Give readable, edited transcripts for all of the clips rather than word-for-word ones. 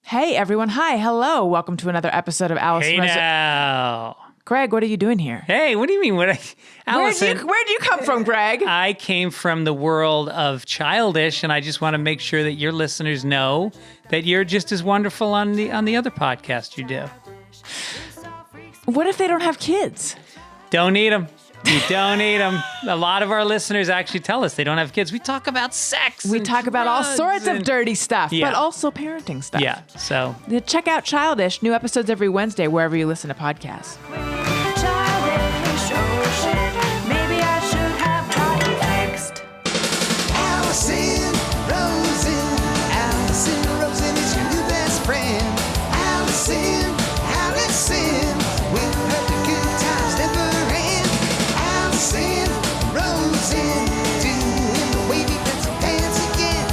Hey, everyone. Hi. Hello. Welcome to another episode of Alice. Hey now. Greg, what are you doing here? Hey, what do you mean? Allison, Where'd you come from, Greg? I came from the world of Childish, and I just want to make sure that your listeners know that you're just as wonderful on the other podcast you do. What if they don't have kids? Don't need them. You don't need them. A lot of our listeners actually tell us they don't have kids. We talk about sex. We talk about all sorts of dirty stuff, but also parenting stuff. Yeah, so. Check out Childish. New episodes every Wednesday, wherever you listen to podcasts. Maybe I should have gotten fixed. Allison Rosen is your new best friend. Allison, with her the good times never end. Allison Rosen, doing the wavy pencil dance again.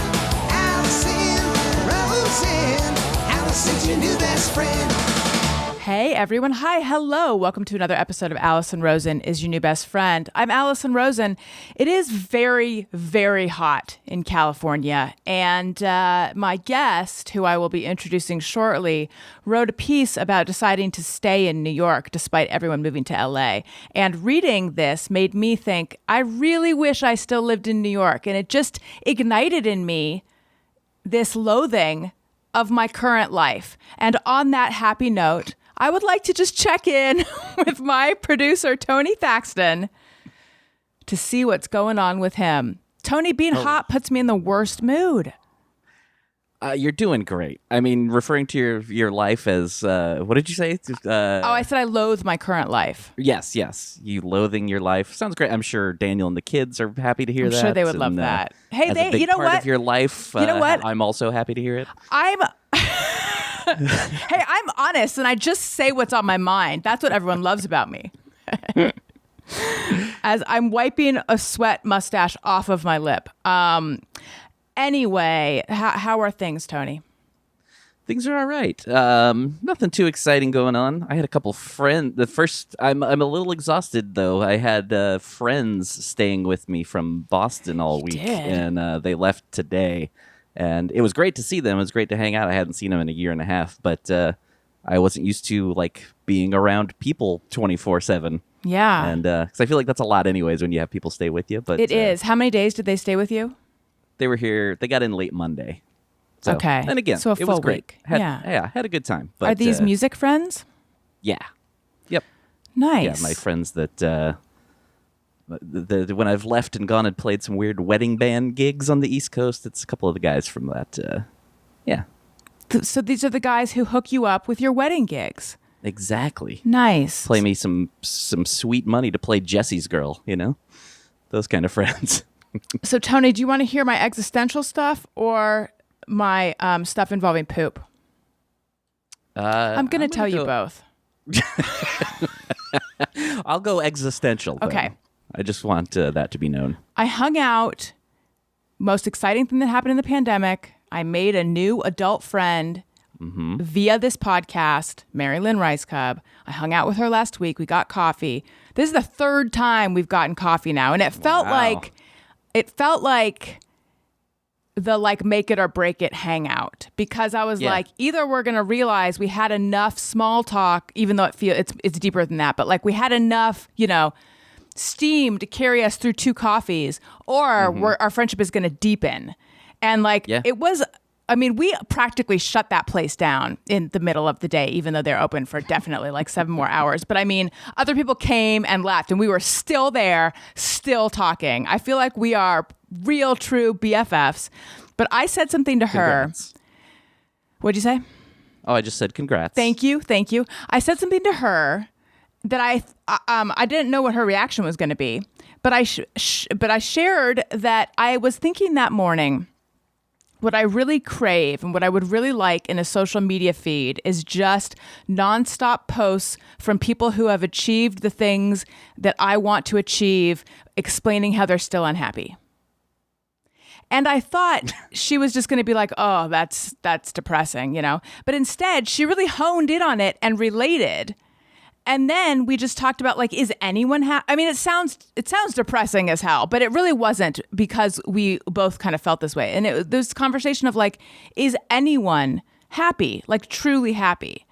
Allison's your new best friend. Hey, everyone. Hi. Hello. Welcome to another episode of Allison Rosen is Your New Best Friend. I'm Allison Rosen. It is very, very hot in California. And my guest, who I will be introducing shortly, wrote a piece about deciding to stay in New York despite everyone moving to LA. And reading this made me think, I really wish I still lived in New York. And it just ignited in me this loathing of my current life. And on that happy note, I would like to just check in with my producer, Tony Thaxton, to see what's going on with him. Tony, being hot puts me in the worst mood. You're doing great. I mean, referring to your life as, what did you say? I said I loathe my current life. Yes. You loathing your life. Sounds great. I'm sure Daniel and the kids are happy to hear that. I'm sure they would love that. Hey, as a big you know part what? of your life, you know what? I'm also happy to hear it. Hey, I'm honest, and I just say what's on my mind. That's what everyone loves about me. As I'm wiping a sweat mustache off of my lip. Anyway, how are things, Tony? Things are all right. Nothing too exciting going on. I had a couple friends. I'm a little exhausted though. I had friends staying with me from Boston all week, and they left today. And it was great to see them. It was great to hang out. I hadn't seen them in a year and a half, but I wasn't used to like being around people 24/7. Yeah, and because I feel like that's a lot, anyways, when you have people stay with you. But it is. How many days did they stay with you? They were here. They got in late Monday. So, okay. And again, so a full it was great. week. Had a good time. But, are these music friends? Yeah. Yep. Nice. Yeah, my friends that when I've left and gone and played some weird wedding band gigs on the East Coast, it's a couple of the guys from that. Yeah. So these are the guys who hook you up with your wedding gigs. Exactly. Nice. Play me some sweet money to play Jesse's Girl, you know? Those kind of friends. So, Tony, do you want to hear my existential stuff or my stuff involving poop? I'm going to tell you both. I'll go existential. Okay. Though. I just want that to be known. I hung out. Most exciting thing that happened in the pandemic. I made a new adult friend via this podcast, Mary Lynn Rice Cub. I hung out with her last week. We got coffee. This is the third time we've gotten coffee now. And it felt like the like make it or break it hangout, because I was like, either we're going to realize we had enough small talk, even though it's deeper than that, but like we had enough, steam to carry us through 2 coffees, or our friendship is going to deepen. And it was, we practically shut that place down in the middle of the day, even though they're open for definitely like 7 more hours. But other people came and left, and we were still there, still talking. I feel like we are real, true BFFs. But I said something to Congrats. her. What'd you say? Oh, I just said congrats. Thank you. I said something to her that I didn't know what her reaction was going to be. But I shared that I was thinking that morning, what I really crave and what I would really like in a social media feed is just nonstop posts from people who have achieved the things that I want to achieve, explaining how they're still unhappy. And I thought she was just going to be like, oh, that's depressing, But instead, she really honed in on it and related. And then we just talked about is anyone it sounds depressing as hell, but it really wasn't, because we both kind of felt this way. And there was conversation of is anyone happy, like truly happy.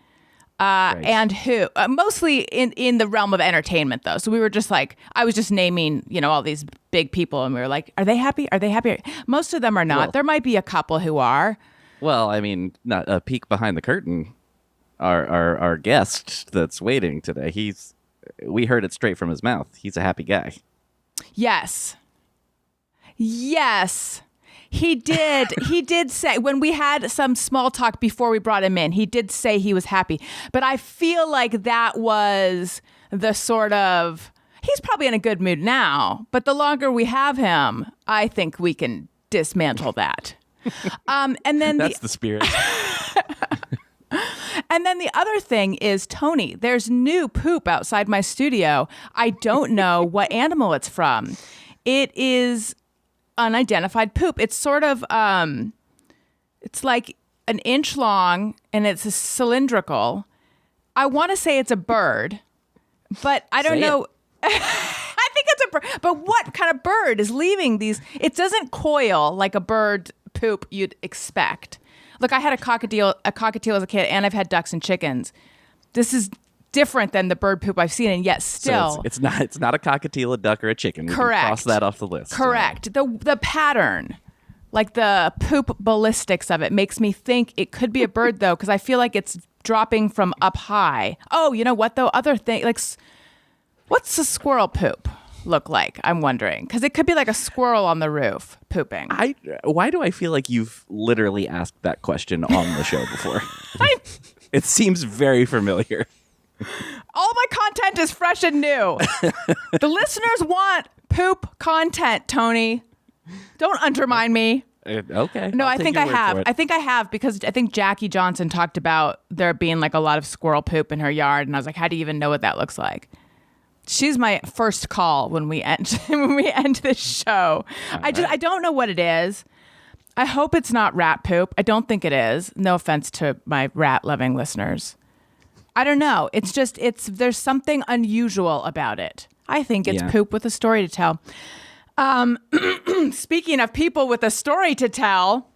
Right. And who? Mostly in the realm of entertainment, though. So we were just like, I was just naming, all these big people, and we were like, are they happy? Are they happy? Most of them are not. Well- There might be a couple who are. Well, I mean, not a peek behind the curtain. Our guest that's waiting today, we heard it straight from his mouth. He's a happy guy. Yes. He did say, when we had some small talk before we brought him in, he did say he was happy. But I feel like that was the sort of, he's probably in a good mood now, but the longer we have him, I think we can dismantle that. And then That's the spirit. And then the other thing is, Tony, there's new poop outside my studio. I don't know what animal it's from. It is unidentified poop. It's sort of, it's like an inch long and it's cylindrical. I want to say it's a bird, but I don't Say know. I think it's a bird. But what kind of bird is leaving these? It doesn't coil like a bird poop you'd expect. Look, I had a cockatiel as a kid, and I've had ducks and chickens. This is different than the bird poop I've seen, and yet still, So it's not a cockatiel, a duck, or a chicken. We can Correct. cross that off the list. correct. The pattern, like the poop ballistics of it, makes me think it could be a bird, though, because I feel like it's dropping from up high. Oh, you know what, though? Other thing, like, what's the squirrel poop look like? I'm wondering, because it could be like a squirrel on the roof pooping. Why do I feel like you've literally asked that question on the show before? It seems very familiar. All my content is fresh and new. The listeners want poop content, Tony. Don't undermine me. Okay. No, I'll I take think your I word have. for it. I think I have, because I think Jackie Johnson talked about there being like a lot of squirrel poop in her yard, and I was like, how do you even know what that looks like? She's my first call when we end this show. I don't know what it is. I hope it's not rat poop. I don't think it is. No offense to my rat loving listeners. I don't know. It's just there's something unusual about it. I think it's Yeah. poop with a story to tell. Speaking of people with a story to tell,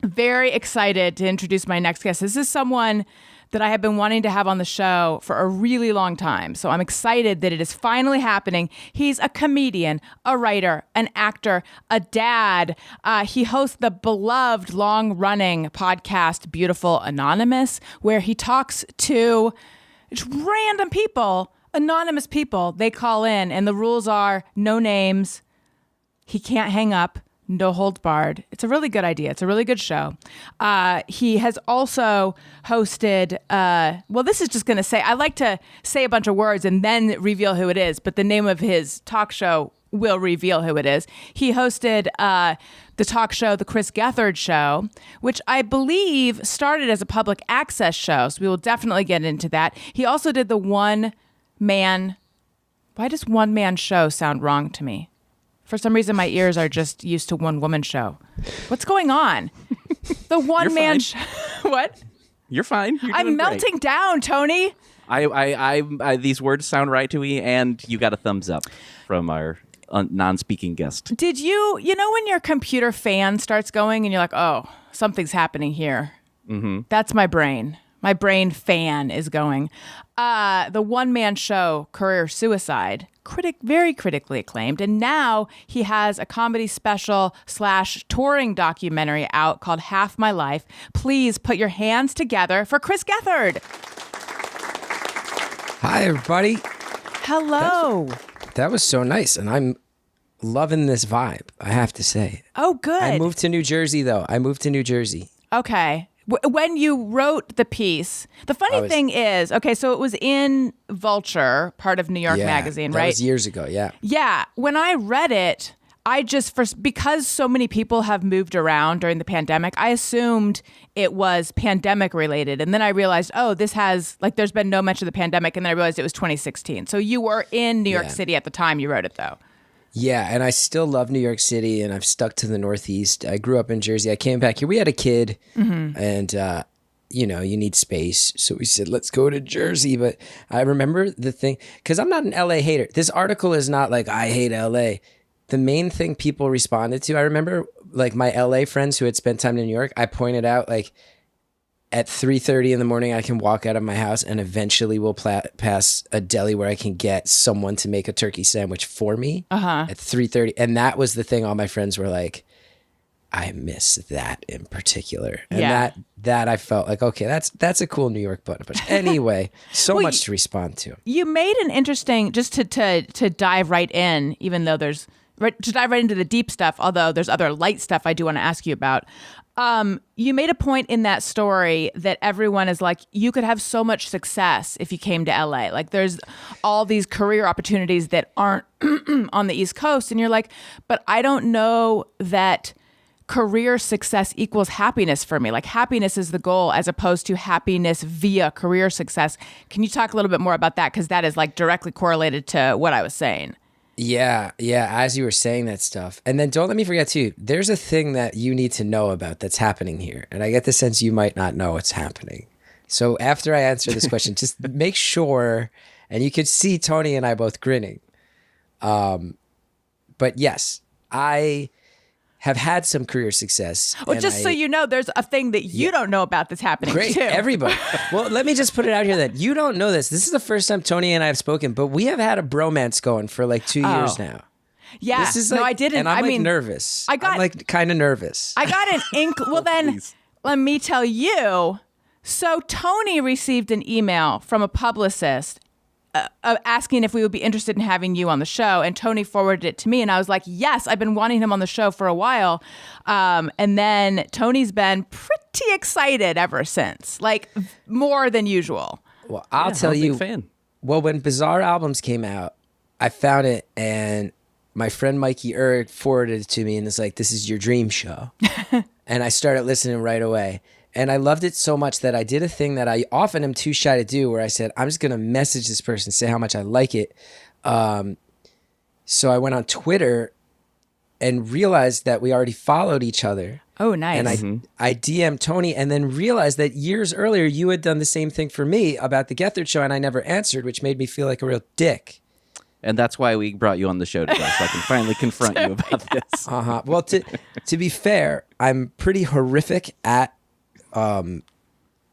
very excited to introduce my next guest. This is someone that I have been wanting to have on the show for a really long time. So I'm excited that it is finally happening. He's a comedian, a writer, an actor, a dad. He hosts the beloved long-running podcast, Beautiful Anonymous, where he talks to random people, anonymous people. They call in, and the rules are no names. He can't hang up. No holds barred. It's a really good idea. It's a really good show. He has also hosted, this is just going to say, I like to say a bunch of words and then reveal who it is, but the name of his talk show will reveal who it is. He hosted the talk show, The Chris Gethard Show, which I believe started as a public access show, so we will definitely get into that. He also did the one-man, why does one-man show sound wrong to me? For some reason, my ears are just used to one woman show. What's going on? The one man show. What? You're fine. You're I'm doing melting down, Tony. I these words sound right to me, and you got a thumbs up from our non-speaking guest. Did you when your computer fan starts going and you're like, oh, something's happening here? Mm-hmm. That's my brain. My brain fan is going. The one-man show, Career Suicide, very critically acclaimed. And now he has a comedy special / touring documentary out called Half My Life. Please put your hands together for Chris Gethard. Hi, everybody. Hello. That was so nice, and I'm loving this vibe, I have to say. Oh, good. I moved to New Jersey, though. Okay. When you wrote the piece, the funny thing is, okay, so it was in Vulture, part of New York Magazine, right? That was years ago, yeah. Yeah. When I read it, because so many people have moved around during the pandemic, I assumed it was pandemic related. And then I realized, there's been no mention of the pandemic. And then I realized it was 2016. So you were in New York City at the time you wrote it, though. Yeah, and I still love New York City, and I've stuck to the Northeast. I grew up in Jersey. I came back here. We had a kid, and, you need space. So we said, let's go to Jersey. But I remember the thing, because I'm not an LA hater. This article is not like, I hate LA. The main thing people responded to, I remember, like, my LA friends who had spent time in New York, I pointed out, like, at 3:30 in the morning, I can walk out of my house and eventually will pass a deli where I can get someone to make a turkey sandwich for me at 3:30. And that was the thing all my friends were like, I miss that in particular. And that I felt like, okay, that's a cool New York button. But anyway, much to respond to. You made an interesting, just to dive right in, even though to dive right into the deep stuff, although there's other light stuff I do want to ask you about. You made a point in that story that everyone is like, you could have so much success if you came to LA. Like there's all these career opportunities that aren't on the East Coast. And you're like, but I don't know that career success equals happiness for me. Like happiness is the goal as opposed to happiness via career success. Can you talk a little bit more about that? Because that is like directly correlated to what I was saying. Yeah. As you were saying that stuff. And then don't let me forget too, there's a thing that you need to know about that's happening here. And I get the sense you might not know what's happening. So after I answer this question, just make sure, and you could see Tony and I both grinning. But yes, I have had some career success. Well, just so you know, there's a thing that you don't know about that's happening too. Everybody. Well, let me just put it out here that you don't know this. This is the first time Tony and I have spoken, but we have had a bromance going for like 2 years now. Yeah. This is no, I didn't. And I'm nervous. I'm like kind of nervous. I got an Well, then let me tell you. So Tony received an email from a publicist asking if we would be interested in having you on the show, and Tony forwarded it to me, and I was like, yes, I've been wanting him on the show for a while. And then Tony's been pretty excited ever since, like more than usual. Well, I'll tell you, fan. Well, when Bizarre Albums came out, I found it, and my friend Mikey Erg forwarded it to me, and it's like, this is your dream show. And I started listening right away. And I loved it so much that I did a thing that I often am too shy to do, where I said, I'm just going to message this person, say how much I like it. So I went on Twitter and realized that we already followed each other. Oh, nice. And I DM'd Tony and then realized that years earlier, you had done the same thing for me about the Gethard Show, and I never answered, which made me feel like a real dick. And that's why we brought you on the show today, so I can finally confront you about this. Well, to be fair, I'm pretty horrific at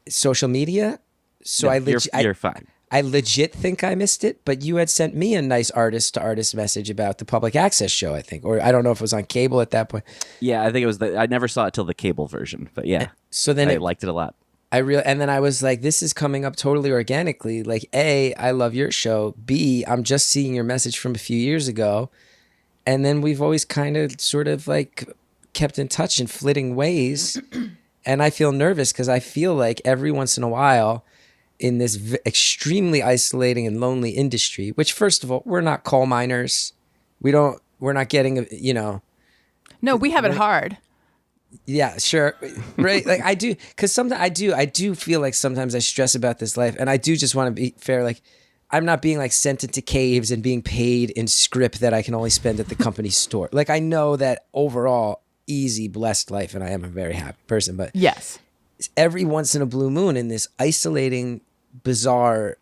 social media, so no, you're fine. I legit think I missed it, but you had sent me a nice artist-to-artist message about the public access show, I think, or I don't know if it was on cable at that point. Yeah, I think it was. I never saw it till the cable version, but yeah. So then I liked it a lot. And then I was like, this is coming up totally organically. Like, A, I love your show. B, I'm just seeing your message from a few years ago, and then we've always kind of sort of like kept in touch in flitting ways. And I feel nervous because I feel like every once in a while in this extremely isolating and lonely industry, which first of all, we're not coal miners. We're not getting, No, we have it hard. Yeah, sure. Right. Like I do, because sometimes I do feel like sometimes I stress about this life, and I do just want to be fair. Like I'm not being like sent into caves and being paid in script that I can only spend at the company store. Like I know that overall, easy, blessed life, and I am a very happy person, but yes, every once in a blue moon in this isolating, bizarre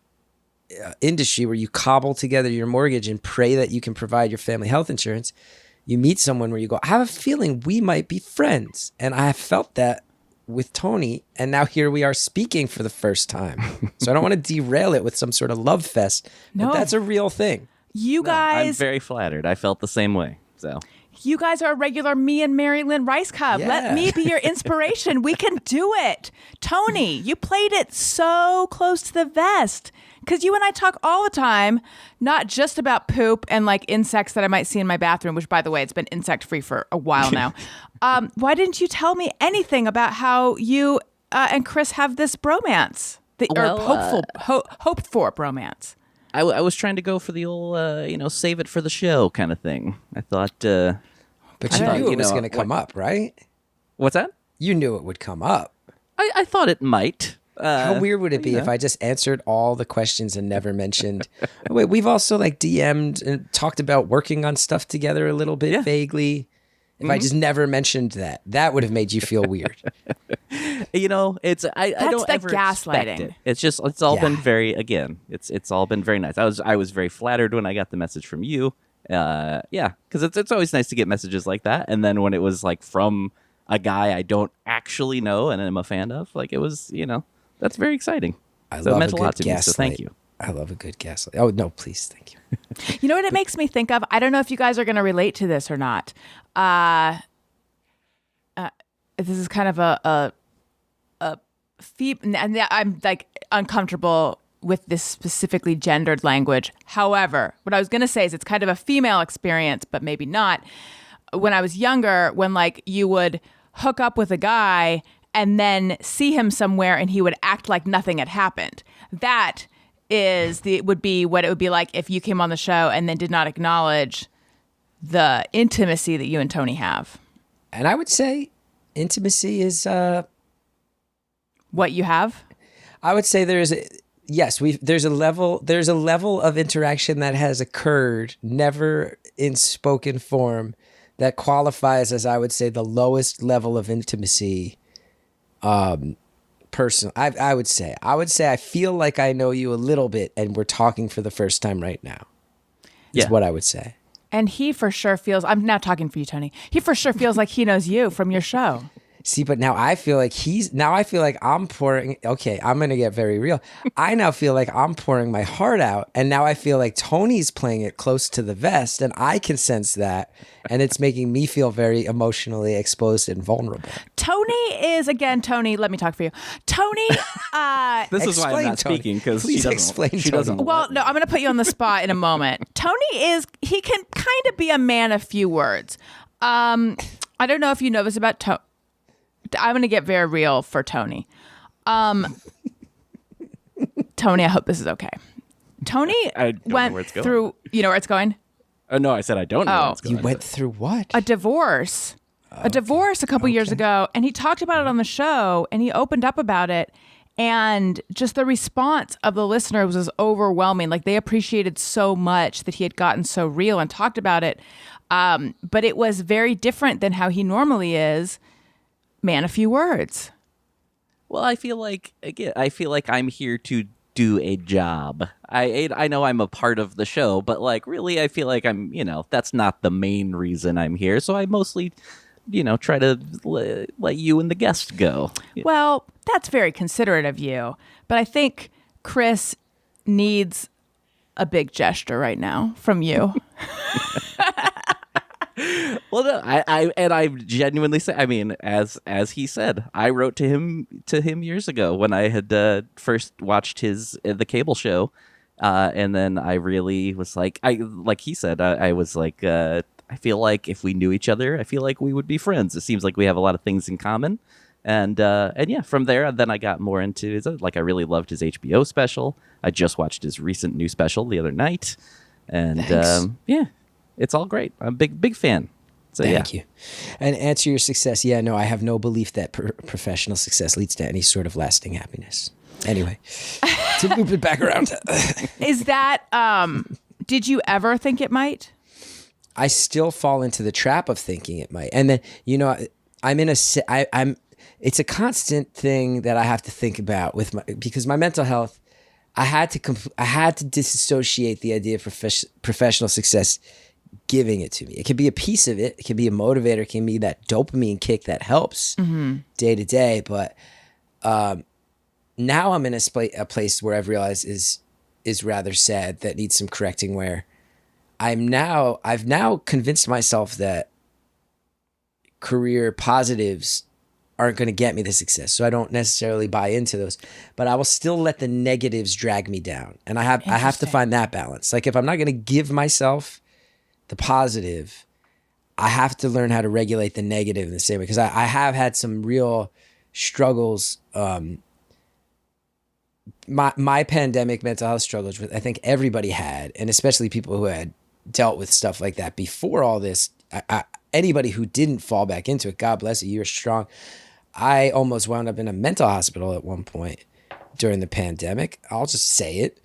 industry where you cobble together your mortgage and pray that you can provide your family health insurance, you meet someone where you go, I have a feeling we might be friends. And I have felt that with Tony, and now here we are speaking for the first time. So I don't want to derail it with some sort of love fest, but that's a real thing. You guys, I'm very flattered. I felt the same way. So you guys are a regular me and Mary Lynn Rice Cup. Yeah. Let me be your inspiration. We can do it. Tony, you played it so close to the vest. Because you and I talk all the time, not just about poop and like insects that I might see in my bathroom, which by the way, it's been insect free for a while now. Why didn't you tell me anything about how you and Chris have this bromance? Hoped for bromance. I was trying to go for the old, save it for the show kind of thing. I thought, but you knew it was going to come up, right? What's that? You knew it would come up. I thought it might. How weird would it be if I just answered all the questions and never mentioned? Wait, we've also like DM'd and talked about working on stuff together a little bit vaguely. If I just never mentioned that, that would have made you feel weird. I don't ever gaslighting. expect it. It's all been very, again, it's all been very nice. I was very flattered when I got the message from you. Because it's always nice to get messages like that. And then when it was like from a guy I don't actually know and am a fan of. Like it was, that's very exciting. I So it love meant a a good lot to me. So thank gaslight. you. I love a good gaslight. Oh no, please, thank you. You know what it makes me think of? I don't know if you guys are going to relate to this or not. This is kind of a and I'm like uncomfortable with this specifically gendered language. However, what I was going to say is it's kind of a female experience, but maybe not. When I was younger, when like you would hook up with a guy and then see him somewhere and he would act like nothing had happened. That would be what it would be like if you came on the show and then did not acknowledge the intimacy that you and Tony have. And I would say intimacy is What you have? I would say there's a level of interaction that has occurred, never in spoken form, that qualifies as, I would say, the lowest level of intimacy. Personal, I would say I feel like I know you a little bit, and we're talking for the first time right now. Is what I would say. And he for sure feels. I'm not talking for you, Tony. He for sure feels like he knows you from your show. See, but now I feel like I'm pouring. Okay, I'm gonna get very real. I now feel like I'm pouring my heart out, and now I feel like Tony's playing it close to the vest, and I can sense that, and it's making me feel very emotionally exposed and vulnerable. Tony, let me talk for you. Tony, This is why I'm not Tony. speaking, because Please she explain, doesn't. Tony. well, no, I'm going to put you on the spot in a moment. He can kind of be a man of few words. I don't know if you know this about Tony. I'm going to get very real for Tony. Tony, I hope this is okay. Tony I don't know went where it's going. through, you know where it's going? No, I said I don't know where it's going. You went through what? A divorce. A divorce a couple years ago, and he talked about it on the show, and he opened up about it, and just the response of the listeners was overwhelming. Like they appreciated so much that he had gotten so real and talked about it, but it was very different than how he normally is. Man, a few words. Well, I feel like I'm here to do a job. I know I'm a part of the show, but like really, I feel like I'm, that's not the main reason I'm here. So I mostly, try to let you and the guest go. Well, that's very considerate of you, but I think Chris needs a big gesture right now from you. Well, no, I genuinely say, I mean, as he said, I wrote to him years ago when I had first watched the cable show, and then I really was like he said, I was like, I feel like if we knew each other, I feel like we would be friends. It seems like we have a lot of things in common, and yeah, from there, then I got more into his. Like, I really loved his HBO special. I just watched his recent new special the other night, and yeah. It's all great. I'm a big fan. So, Thank you. And answer your success. Yeah, no, I have no belief that professional success leads to any sort of lasting happiness. Anyway, to loop it back around. Is that, did you ever think it might? I still fall into the trap of thinking it might. And then, it's a constant thing that I have to think about because my mental health, I had to disassociate the idea of professional success giving it to me. It could be a piece of it. It can be a motivator. It can be that dopamine kick that helps day to day. But now I'm in a place where I've realized is rather sad, that needs some correcting, where I've now convinced myself that career positives aren't going to get me the success. So I don't necessarily buy into those, but I will still let the negatives drag me down. And I have to find that balance. Like, if I'm not going to give myself the positive, I have to learn how to regulate the negative in the same way. Because I have had some real struggles. My pandemic mental health struggles, I think everybody had, and especially people who had dealt with stuff like that before all this. Anybody who didn't fall back into it, God bless you, you're strong. I almost wound up in a mental hospital at one point during the pandemic. I'll just say it.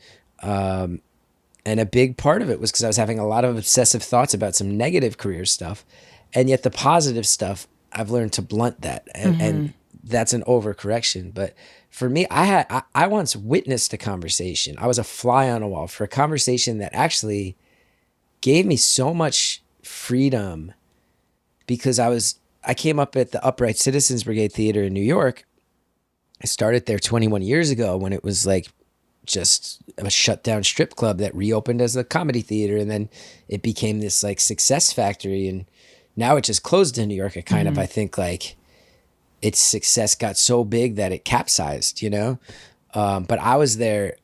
And a big part of it was because I was having a lot of obsessive thoughts about some negative career stuff. And yet the positive stuff, I've learned to blunt that. And that's an overcorrection. But for me, I once witnessed a conversation. I was a fly on a wall for a conversation that actually gave me so much freedom, because I was I came up at the Upright Citizens Brigade Theater in New York. I started there 21 years ago when it was like just a shut down strip club that reopened as a comedy theater. And then it became this like success factory. And now it just closed in New York. It kind of, I think like its success got so big that it capsized, you know? But I was there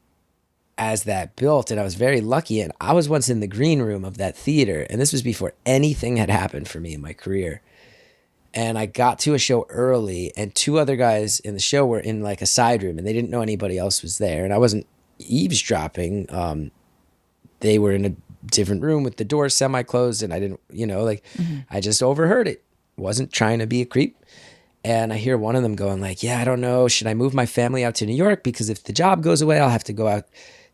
as that built, and I was very lucky. And I was once in the green room of that theater. And this was before anything had happened for me in my career. And I got to a show early, and two other guys in the show were in like a side room, and they didn't know anybody else was there. And I wasn't eavesdropping. They were in a different room with the door semi-closed, and I didn't, you know, like I just overheard it. Wasn't trying to be a creep. And I hear one of them going like, yeah, I don't know. Should I move my family out to New York? Because if the job goes away, I'll have to go out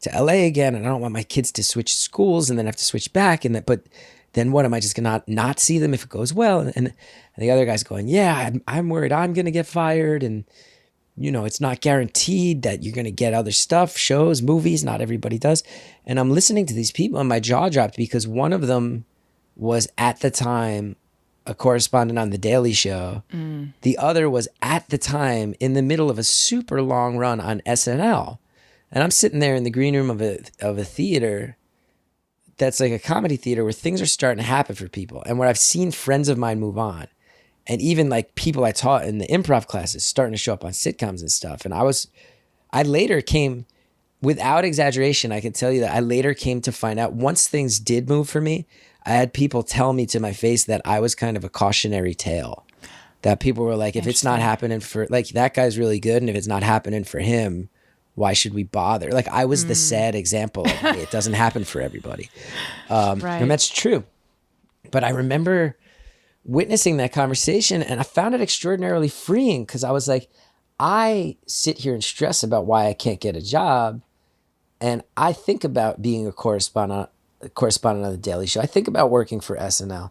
to LA again. And I don't want my kids to switch schools and then have to switch back. And that, but then what, am I just going to not see them if it goes well? And the other guy's going, yeah, I'm worried I'm going to get fired. And, you know, it's not guaranteed that you're going to get other stuff, shows, movies. Not everybody does. And I'm listening to these people and my jaw dropped because one of them was at the time a correspondent on The Daily Show. The other was at the time in the middle of a super long run on SNL. And I'm sitting there in the green room of a theater that's like a comedy theater where things are starting to happen for people. And where I've seen friends of mine move on. And even like people I taught in the improv classes starting to show up on sitcoms and stuff. And I later came, without exaggeration, I can tell you that I later came to find out once things did move for me, I had people tell me to my face that I was kind of a cautionary tale. That people were like, if it's not happening for, like, that guy's really good. And if it's not happening for him, why should we bother? Like, I was the sad example of, hey, it doesn't happen for everybody. Right. And that's true. But I remember witnessing that conversation and I found it extraordinarily freeing because I was like, I sit here and stress about why I can't get a job. And I think about being a correspondent on The Daily Show. I think about working for SNL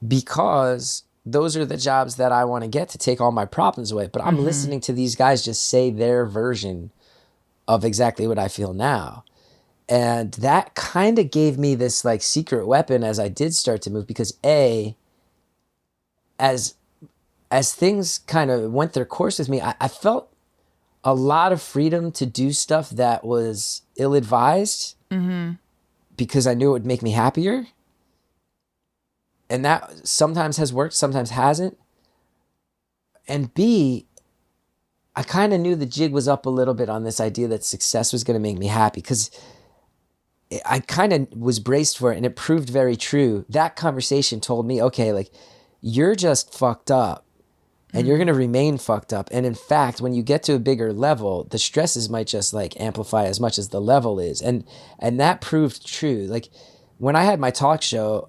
because those are the jobs that I want to get to take all my problems away. But I'm listening to these guys just say their version of exactly what I feel now. And that kind of gave me this like secret weapon as I did start to move because as things kind of went their course with me, I felt a lot of freedom to do stuff that was ill-advised because I knew it would make me happier. And that sometimes has worked, sometimes hasn't. And B, I kind of knew the jig was up a little bit on this idea that success was going to make me happy because I kind of was braced for it and it proved very true. That conversation told me, okay, like you're just fucked up and you're going to remain fucked up. And in fact, when you get to a bigger level, the stresses might just like amplify as much as the level is. And that proved true. Like when I had my talk show,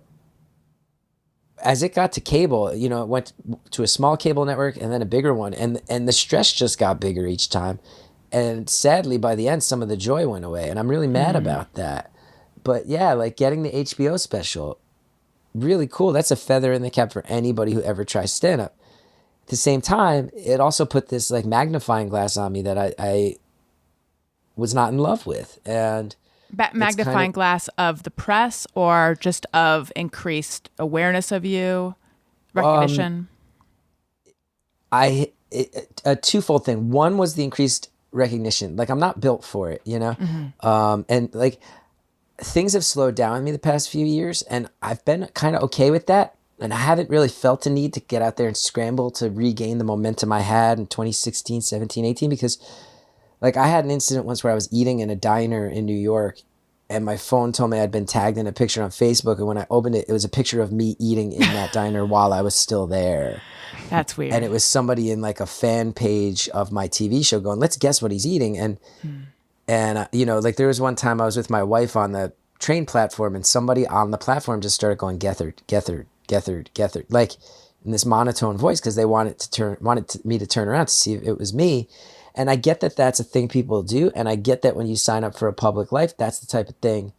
as it got to cable, you know, it went to a small cable network and then a bigger one. And the stress just got bigger each time. And sadly, by the end, some of the joy went away. And I'm really mad about that. But yeah, like getting the HBO special, really cool. That's a feather in the cap for anybody who ever tries stand-up. At the same time, it also put this like magnifying glass on me that I was not in love with. And magnifying glass of the press or just of increased awareness of you, recognition? A twofold thing. One was the increased recognition. Like I'm not built for it, you know? And like things have slowed down with me the past few years and I've been kind of okay with that. And I haven't really felt the need to get out there and scramble to regain the momentum I had in 2016, 17, 18, because like I had an incident once where I was eating in a diner in New York and my phone told me I'd been tagged in a picture on Facebook. And when I opened it, it was a picture of me eating in that diner while I was still there. That's weird. And it was somebody in like a fan page of my TV show going, let's guess what he's eating. And you know, like there was one time I was with my wife on the train platform and somebody on the platform just started going, Gethard, Gethard, Gethard, Gethard, like in this monotone voice because they wanted me to turn around to see if it was me. And I get that that's a thing people do. And I get that when you sign up for a public life, that's the type of thing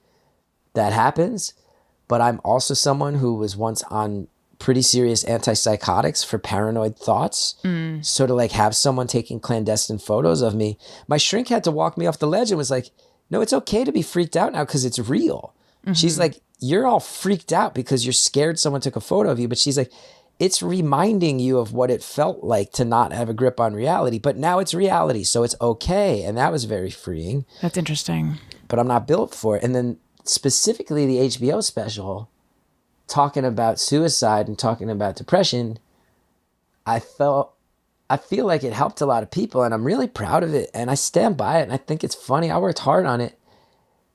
that happens. But I'm also someone who was once on pretty serious antipsychotics for paranoid thoughts. So to like have someone taking clandestine photos of me, my shrink had to walk me off the ledge and was like, no, it's okay to be freaked out now because it's real. She's like, you're all freaked out because you're scared someone took a photo of you. But she's like, it's reminding you of what it felt like to not have a grip on reality, but now it's reality, so it's okay. And that was very freeing. That's interesting. But I'm not built for it. And then specifically the HBO special, talking about suicide and talking about depression, I feel like it helped a lot of people, and I'm really proud of it, and I stand by it, and I think it's funny. I worked hard on it.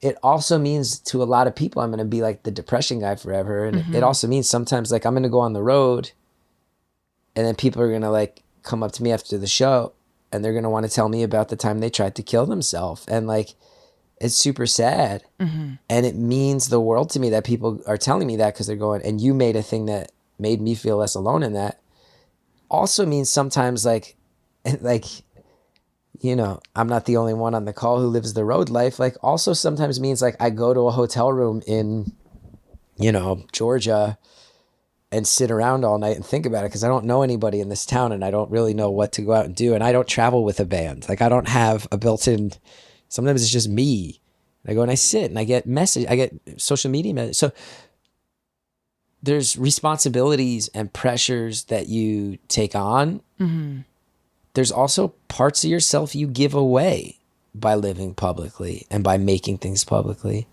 It also means to a lot of people I'm going to be like the depression guy forever. And it also means sometimes like I'm going to go on the road and then people are going to like come up to me after the show and they're going to want to tell me about the time they tried to kill themselves. And like, it's super sad. And it means the world to me that people are telling me that because they're going, and you made a thing that made me feel less alone in that. Also means sometimes like, you know, I'm not the only one on the call who lives the road life. Like also sometimes means like I go to a hotel room in, you know, Georgia and sit around all night and think about it because I don't know anybody in this town and I don't really know what to go out and do. And I don't travel with a band. Like I don't have a built-in, sometimes it's just me. I go and I sit and I get social media messages. So there's responsibilities and pressures that you take on. There's also parts of yourself you give away by living publicly and by making things publicly.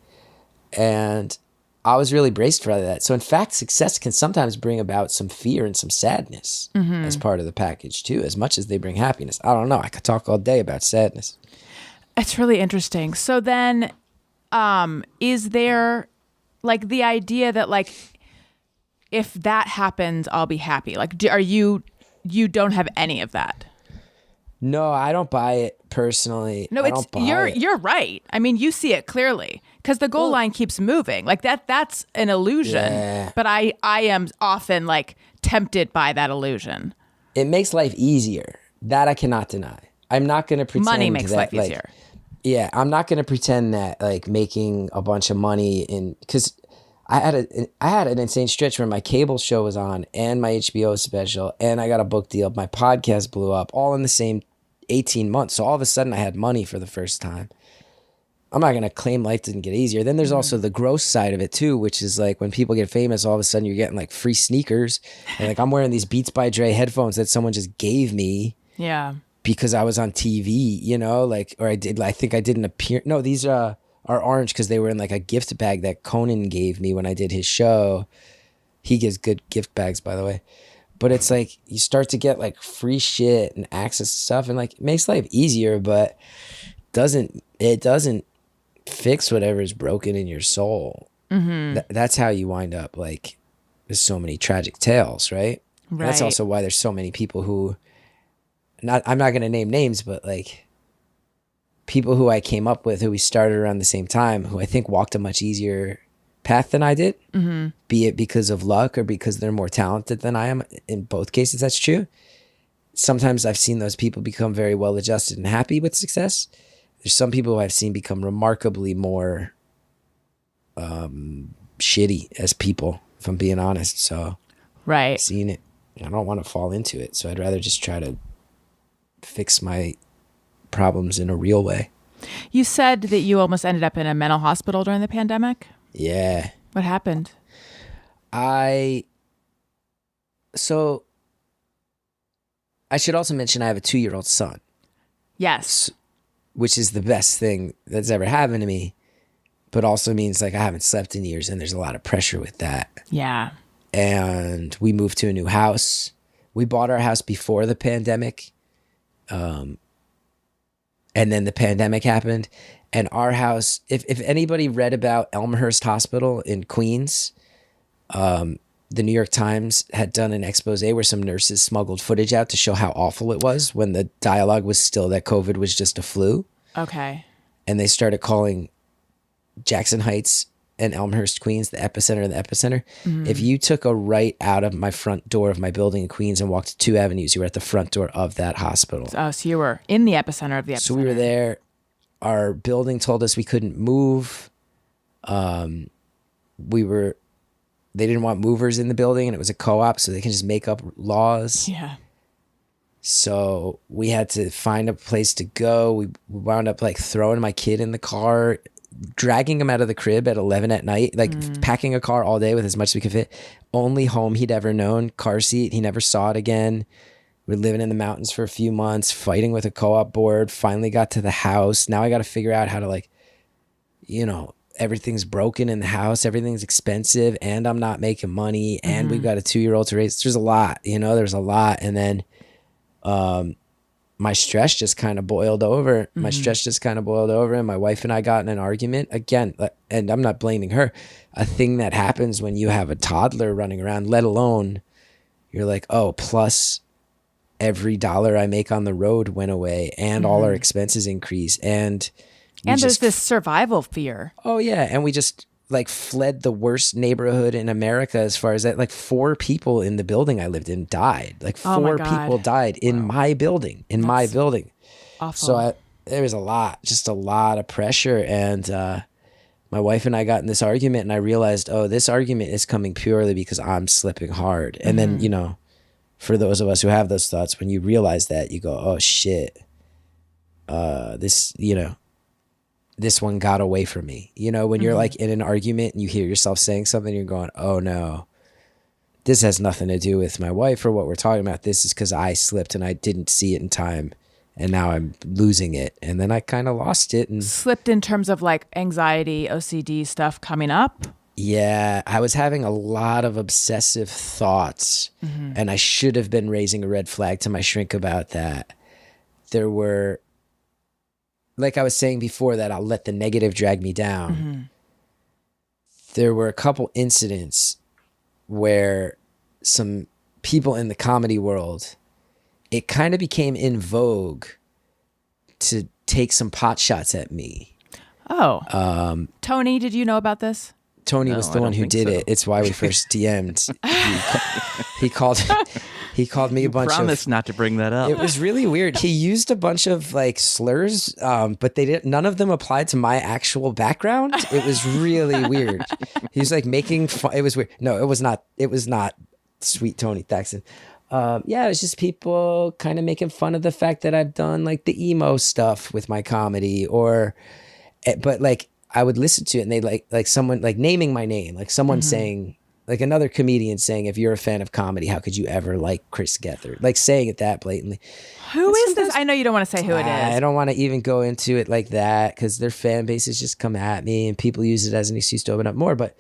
And I was really braced for that. So in fact, success can sometimes bring about some fear and some sadness as part of the package too, as much as they bring happiness. I don't know. I could talk all day about sadness. It's really interesting. So then, is there like the idea that like, if that happens, I'll be happy? Like, you don't have any of that? No, I don't buy it personally. No, you're right. I mean, you see it clearly because the goal line keeps moving. Like that's an illusion. Yeah. But I am often like tempted by that illusion. It makes life easier. That I cannot deny. I'm not going to pretend money makes life like, easier. Yeah, I'm not going to pretend that like making a bunch of money because I had an insane stretch where my cable show was on and my HBO special and I got a book deal. My podcast blew up all in the same 18 months. So all of a sudden I had money for the first time. I'm not going to claim life didn't get easier. Then there's also the gross side of it too, which is like when people get famous, all of a sudden you're getting like free sneakers. And like I'm wearing these Beats by Dre headphones that someone just gave me. Yeah. Because I was on TV, you know, like, or I think I did an appearance. No, these are orange because they were in like a gift bag that Conan gave me when I did his show. He gives good gift bags, by the way. But it's like you start to get like free shit and access to stuff and like it makes life easier, but it doesn't fix whatever is broken in your soul. That's how you wind up like there's so many tragic tales, right? And that's also why there's so many people who I'm not going to name names, but like people who I came up with who we started around the same time who I think walked a much easier path than I did, be it because of luck or because they're more talented than I am. In both cases, that's true. Sometimes I've seen those people become very well adjusted and happy with success. There's some people who I've seen become remarkably more shitty as people, if I'm being honest. So I've seen it. I don't want to fall into it. So I'd rather just try to fix my problems in a real way. You said that you almost ended up in a mental hospital during the pandemic. Yeah. What happened? So I should also mention I have a 2-year-old son. Yes. Which is the best thing that's ever happened to me, but also means like I haven't slept in years and there's a lot of pressure with that. Yeah. And we moved to a new house. We bought our house before the pandemic. And then the pandemic happened. And our house, if anybody read about Elmhurst Hospital in Queens, the New York Times had done an expose where some nurses smuggled footage out to show how awful it was when the dialogue was still that COVID was just a flu. Okay. And they started calling Jackson Heights and Elmhurst, Queens, the epicenter of the epicenter. If you took a right out of my front door of my building in Queens and walked 2 avenues, you were at the front door of that hospital. Oh, so you were in the epicenter of the epicenter. So we were there. Our building told us we couldn't move. They didn't want movers in the building and it was a co-op so they can just make up laws. Yeah. So we had to find a place to go. We wound up like throwing my kid in the car dragging him out of the crib at 11 at night, like packing a car all day with as much as we could fit. Only home he'd ever known, car seat. He never saw it again. We're living in the mountains for a few months, fighting with a co-op board, finally got to the house. Now I got to figure out how to, like, you know, everything's broken in the house, everything's expensive, and I'm not making money, and we've got a 2-year-old to raise. There's a lot, you know, there's a lot. And then my stress just kind of boiled over. And my wife and I got in an argument again, and I'm not blaming her. A thing that happens when you have a toddler running around, let alone you're like, oh, plus every dollar I make on the road went away, and all our expenses increase. And there's this survival fear. Oh yeah. And we just like fled the worst neighborhood in America as far as that. Like 4 people in the building I lived in died. Like 4 people died in my building, my building. Awful. So there was just a lot of pressure. And my wife and I got in this argument, and I realized, oh, this argument is coming purely because I'm slipping hard. And then, you know, for those of us who have those thoughts, when you realize that, you go, oh shit, this, you know, this one got away from me. You know, when you're like in an argument and you hear yourself saying something, you're going, oh no, this has nothing to do with my wife or what we're talking about. This is because I slipped and I didn't see it in time, and now I'm losing it. And then I kind of lost it. And slipped in terms of like anxiety, OCD stuff coming up. Yeah, I was having a lot of obsessive thoughts, and I should have been raising a red flag to my shrink about that. There were, like I was saying before, that I'll let the negative drag me down. There were a couple incidents where some people in the comedy world, it kind of became in vogue to take some pot shots at me. Oh. Tony, did you know about this? Tony was the one who did it. It's why we first DM'd. He called me a bunch of... Promise not to bring that up. It was really weird. He used a bunch of like slurs, but none of them applied to my actual background. It was really weird. He was like making fun. It was weird. No, it was not. It was not sweet Tony Thaxton. Yeah, it was just people kind of making fun of the fact that I've done like the emo stuff with my comedy, but like I would listen to it and they like someone like naming my name, like someone saying, like another comedian saying, if you're a fan of comedy, how could you ever like Chris Gethard? Like saying it that blatantly. Who is this? I know you don't want to say who it is. I don't want to even go into it like that because their fan bases just come at me and people use it as an excuse to open up more. But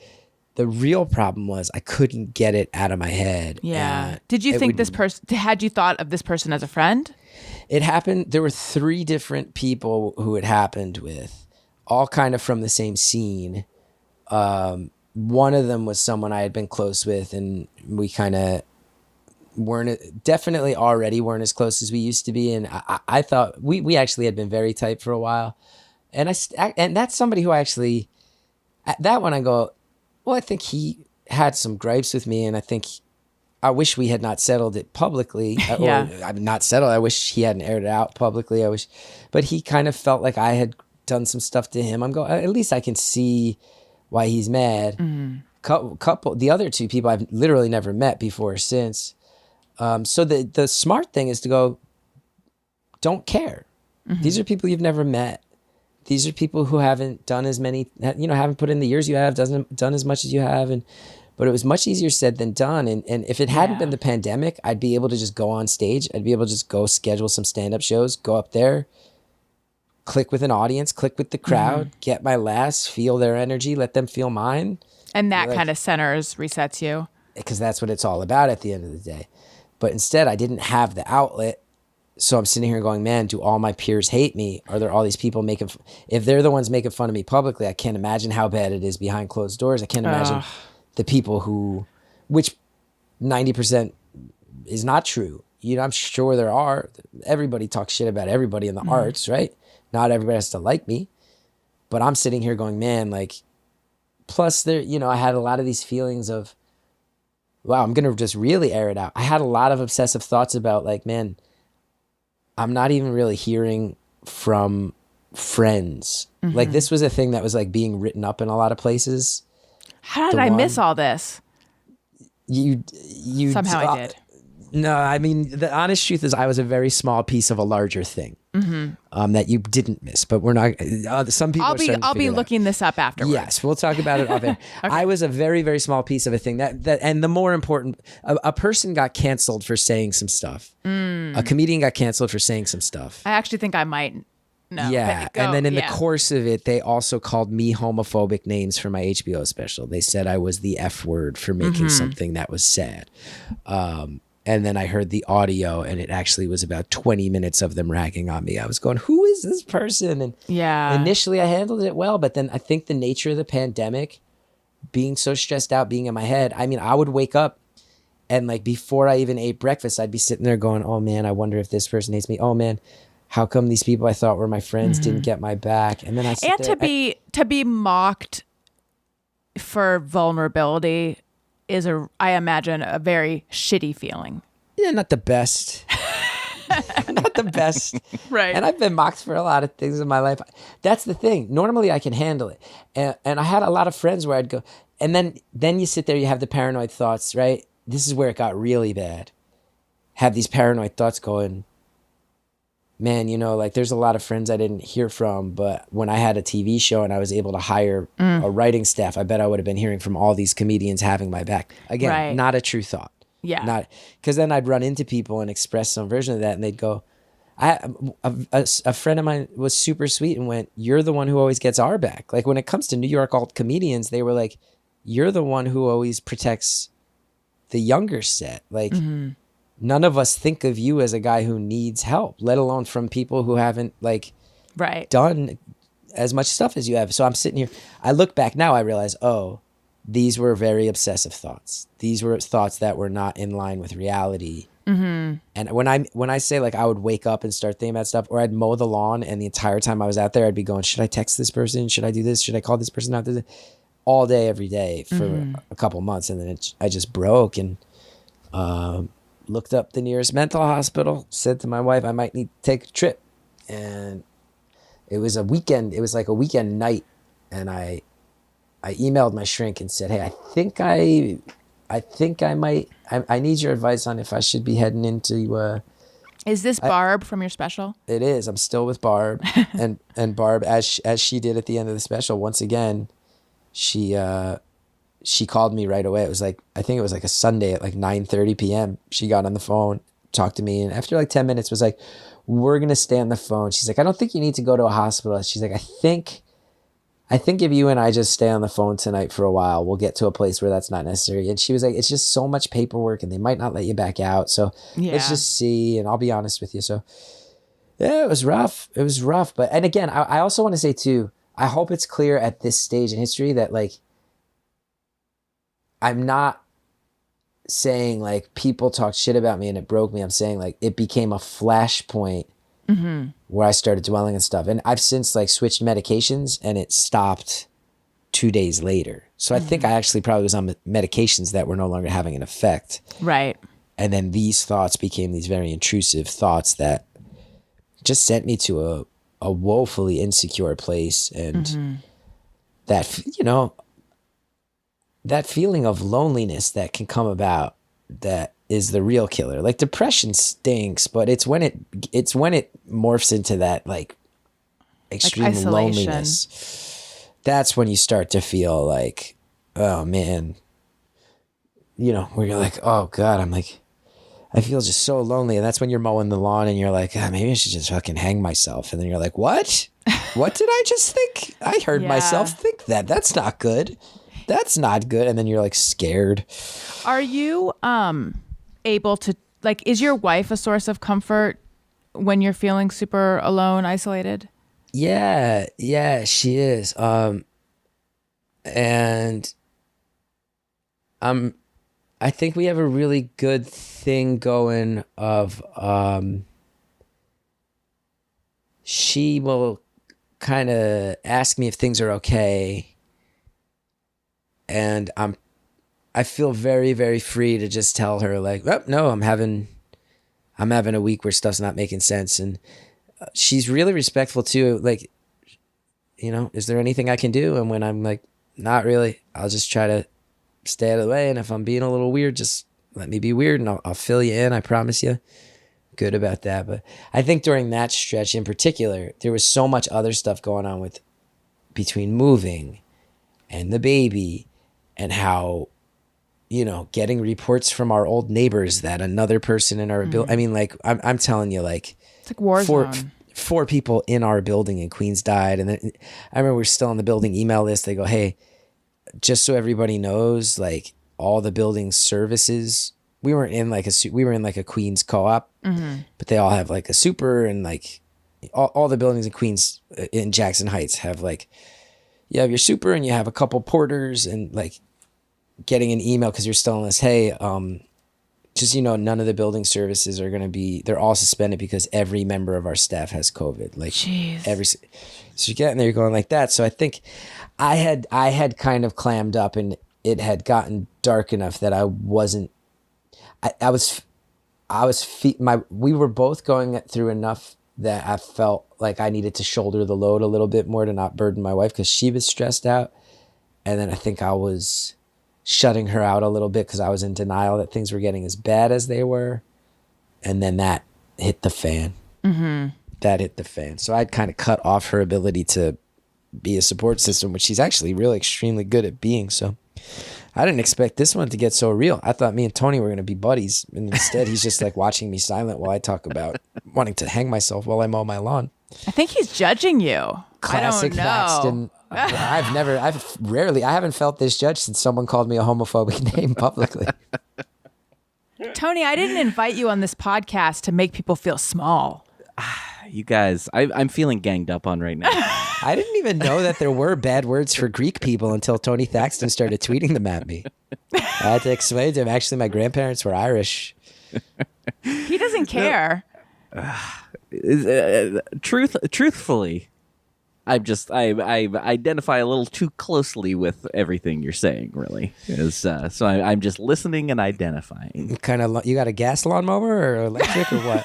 the real problem was I couldn't get it out of my head. Yeah. Did you think this person, had you thought of this person as a friend? It happened. There were 3 different people who it happened with, all kind of from the same scene. One of them was someone I had been close with, and we kind of definitely already weren't as close as we used to be. And I thought we actually had been very tight for a while. And and that's somebody who I actually, at that one I go, well, I think he had some gripes with me, and I wish we had not settled it publicly. Yeah. Or I'm not settled. I wish he hadn't aired it out publicly. But he kind of felt like I had done some stuff to him. I'm going, at least I can see why he's mad. The other 2 people I've literally never met before or since. So the smart thing is to go, don't care. These are people you've never met. These are people who haven't done as many, haven't put in the years you have, doesn't done as much as you have. But it was much easier said than done. And if it hadn't been the pandemic, I'd be able to just go on stage. I'd be able to just go schedule some stand-up shows, go up there, click with an audience, click with the crowd, get my laughs, feel their energy, let them feel mine. And that kind of resets you. Because that's what it's all about at the end of the day. But instead, I didn't have the outlet. So I'm sitting here going, man, do all my peers hate me? Are there all these people if they're the ones making fun of me publicly, I can't imagine how bad it is behind closed doors. I can't imagine the people which 90% is not true. I'm sure there are. Everybody talks shit about everybody in the arts, right? Not everybody has to like me. But I'm sitting here going, man, like, plus there, I had a lot of these feelings of, wow, I'm going to just really air it out. I had a lot of obsessive thoughts about like, man, I'm not even really hearing from friends. Like this was a thing that was like being written up in a lot of places. How did I miss all this? You somehow I did. No, I mean, the honest truth is I was a very small piece of a larger thing. that you didn't miss. But we're not. Some people. I'll be looking this up afterwards. Yes, we'll talk about it off air. Okay. I was a very, very small piece of a thing that and the more important, a person got canceled for saying some stuff. A comedian got canceled for saying some stuff. I actually think I might know. Yeah, and then in the course of it, they also called me homophobic names for my HBO special. They said I was the F word for making something that was sad. And then I heard the audio, and it actually was about 20 minutes of them ragging on me. I was going, who is this person? And initially I handled it well, but then I think the nature of the pandemic, being so stressed out, being in my head, I mean, I would wake up and like before I even ate breakfast, I'd be sitting there going, oh man, I wonder if this person hates me. Oh man, how come these people I thought were my friends didn't get my back? And then to be mocked for vulnerability is I imagine a very shitty feeling. Yeah, not the best. Not the best. Right. And I've been mocked for a lot of things in my life. That's the thing. Normally I can handle it. And I had a lot of friends where I'd go, and then you sit there, you have the paranoid thoughts, right? This is where it got really bad. Have these paranoid thoughts going, man, you know, like there's a lot of friends I didn't hear from, but when I had a TV show and I was able to hire a writing staff, I bet I would have been hearing from all these comedians having my back. Again, not a true thought. Yeah. Not because then I'd run into people and express some version of that, and they'd go, a friend of mine was super sweet and went, you're the one who always gets our back. Like when it comes to New York alt comedians, they were like, you're the one who always protects the younger set. Like none of us think of you as a guy who needs help, let alone from people who haven't like done as much stuff as you have. So I'm sitting here, I look back now, I realize, oh, these were very obsessive thoughts. These were thoughts that were not in line with reality. And when I say like I would wake up and start thinking about stuff, or I'd mow the lawn and the entire time I was out there, I'd be going, should I text this person? Should I do this? Should I call this person out? All day, every day for a couple months. And then I just broke and looked up the nearest mental hospital, said to my wife, I might need to take a trip. And it was a weekend. It was like a weekend night. And I emailed my shrink and said, hey, I think I might, I need your advice on if I should be heading into, is this Barb from your special? It is. I'm still with Barb and Barb, as she did at the end of the special, once again, she called me right away. It was like, I think it was like a Sunday at like 9:30 p.m. She got on the phone, talked to me. And after like 10 minutes was like, we're going to stay on the phone. She's like, I don't think you need to go to a hospital. She's like, I think if you and I just stay on the phone tonight for a while, we'll get to a place where that's not necessary. And she was like, it's just so much paperwork and they might not let you back out. So let's just see. And I'll be honest with you. So yeah, it was rough. It was rough. But, and again, I also want to say too, I hope it's clear at this stage in history that like, I'm not saying like people talked shit about me and it broke me. I'm saying like it became a flashpoint where I started dwelling on stuff. And I've since like switched medications and it stopped 2 days later. So I think I actually probably was on medications that were no longer having an effect. Right. And then these thoughts became these very intrusive thoughts that just sent me to a woefully insecure place. And that, you know, that feeling of loneliness that can come about, that is the real killer. Like depression stinks, but it's when it morphs into that like extreme loneliness. That's when you start to feel like, oh man, you know, where you're like, oh God, I feel just so lonely. And that's when you're mowing the lawn and you're like, maybe I should just fucking hang myself. And then you're like, what? What did I just think? I heard myself think that. That's not good. That's not good. And then you're like scared. Are you able to, like, is your wife a source of comfort when you're feeling super alone, isolated? Yeah, she is. And I think we have a really good thing going of she will kind of ask me if things are okay. And I feel very, very free to just tell her like, oh, no, I'm having a week where stuff's not making sense. And she's really respectful too. Like, you know, is there anything I can do? And when I'm like, not really, I'll just try to stay out of the way. And if I'm being a little weird, just let me be weird and I'll fill you in. I promise you. good about that. But I think during that stretch in particular, there was so much other stuff going on with between moving and the baby and how, you know, getting reports from our old neighbors that another person in our building, I mean, like, I'm telling you, like, It's like war zone. Four people in our building in Queens died. And then I remember we're still on the building email list. They go, hey, just so everybody knows, like, all the building services, we were in like a Queens co-op, but they all have like a super, and like all the buildings in Queens in Jackson Heights have like, you have your super and you have a couple porters, and like getting an email because you're still on this, hey, just, you know, none of the building services are going to be, they're all suspended because every member of our staff has COVID. Like, Jeez. So you're getting there, you're going like that. So I think I had kind of clammed up, and it had gotten dark enough that we were both going through enough that I felt like I needed to shoulder the load a little bit more to not burden my wife because she was stressed out. And then I think I was shutting her out a little bit because I was in denial that things were getting as bad as they were. And then that hit the fan. That hit the fan. So I'd kind of cut off her ability to be a support system, which she's actually really extremely good at being. So I didn't expect this one to get so real. I thought me and Tony were going to be buddies. And instead, he's just like watching me silent while I talk about wanting to hang myself while I mow my lawn. I think he's judging you. Classic I don't know. Paxton. I haven't felt this judged since someone called me a homophobic name publicly. Tony, I didn't invite you on this podcast to make people feel small. You guys, I'm feeling ganged up on right now. I didn't even know that there were bad words for Greek people until Tony Thaxton started tweeting them at me. I had to explain to him, actually, my grandparents were Irish. He doesn't care. Truthfully, I identify a little too closely with everything you're saying, really. So I'm just listening and identifying. Kind of, you got a gas lawnmower or electric or what?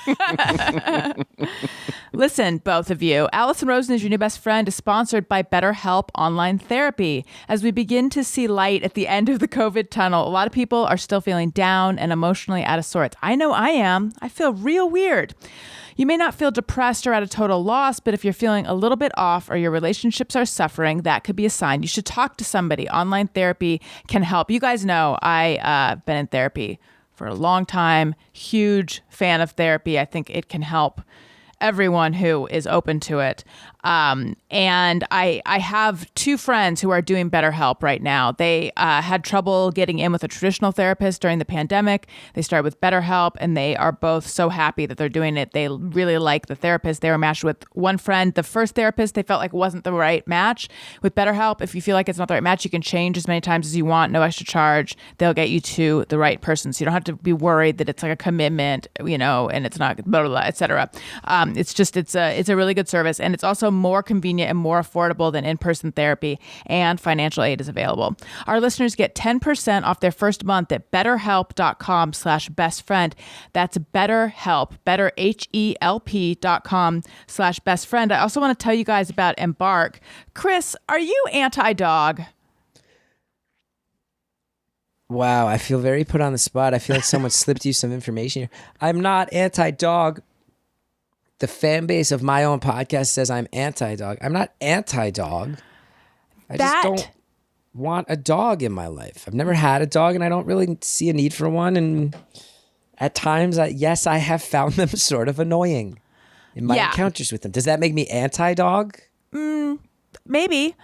Listen, both of you, Allison Rosen is Your New Best Friend is sponsored by BetterHelp Online Therapy. As we begin to see light at the end of the COVID tunnel, a lot of people are still feeling down and emotionally out of sorts. I know I am. I feel real weird. You may not feel depressed or at a total loss, but if you're feeling a little bit off or your relationships are suffering, that could be a sign. You should talk to somebody. Online therapy can help. You guys know I've been in therapy for a long time. Huge fan of therapy. I think it can help everyone who is open to it. And I have two friends who are doing BetterHelp right now. They had trouble getting in with a traditional therapist during the pandemic. They started with BetterHelp, and they are both so happy that they're doing it. They really like the therapist. They were matched with one friend. The first therapist they felt like wasn't the right match. With BetterHelp, if you feel like it's not the right match, you can change as many times as you want, no extra charge. They'll get you to the right person. So you don't have to be worried that it's like a commitment, you know, and it's not blah, blah, blah, et cetera. It's a really good service, and it's also more convenient and more affordable than in-person therapy, and financial aid is available. Our listeners get 10% off their first month at betterhelp.com/bestfriend. That's BetterHelp, betterhelp.com/bestfriend. I also want to tell you guys about Embark. Chris, are you anti-dog? Wow, I feel very put on the spot. I feel like someone slipped you some information here. I'm not anti-dog. The fan base of my own podcast says I'm anti-dog. I'm not anti-dog. I just don't want a dog in my life. I've never had a dog, and I don't really see a need for one. And at times, yes, I have found them sort of annoying in my encounters with them. Does that make me anti-dog? Maybe.